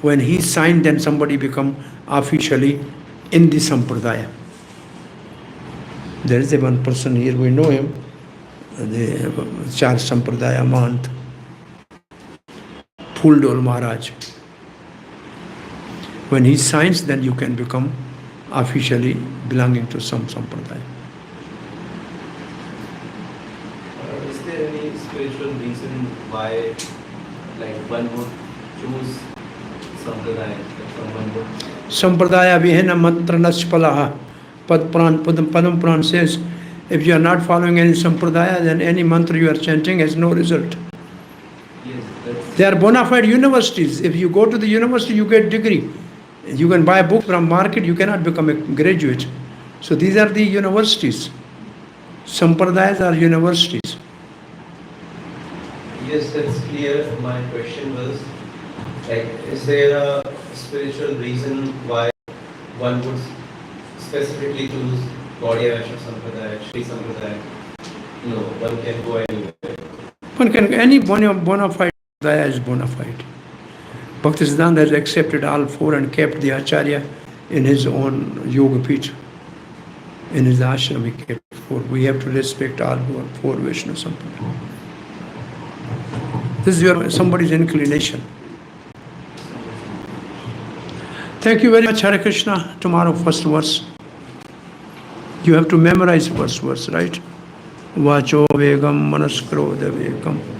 When he signed, then somebody become officially in the Sampradaya. There is one person here, we know him, the Char Sampradaya month, Phuldol Maharaj. When he signs, then you can become officially belonging to some sampradaya. Is there any spiritual reason why, like, one would choose Sampradaya from one book? Sampradaya vihena mantra naspalaha. Padam Puran says, if you are not following any sampradaya, then any mantra you are chanting has no result. Yes, that's They are bona fide universities. If you go to the university, you get degree. You can buy a book from market, you cannot become a graduate. So these are the universities. Sampradayas are universities. Yes, that's clear. My question was, like, is there a spiritual reason why one would specifically choose Gaudiya Vaishnava Sampradaya, Shri Sampradaya? No, one can go anywhere. One can, any bona fide Daya is bona fide. Bhaktisiddhanta has accepted all four and kept the Acharya in his own yoga pit. In his ashram, he kept four. We have to respect all four Vaishnava Sampradaya. This is somebody's inclination. Thank you very much, Hare Krishna. Tomorrow, first verse. You have to memorize first verse, right? Vacho vegam manaskro devekam.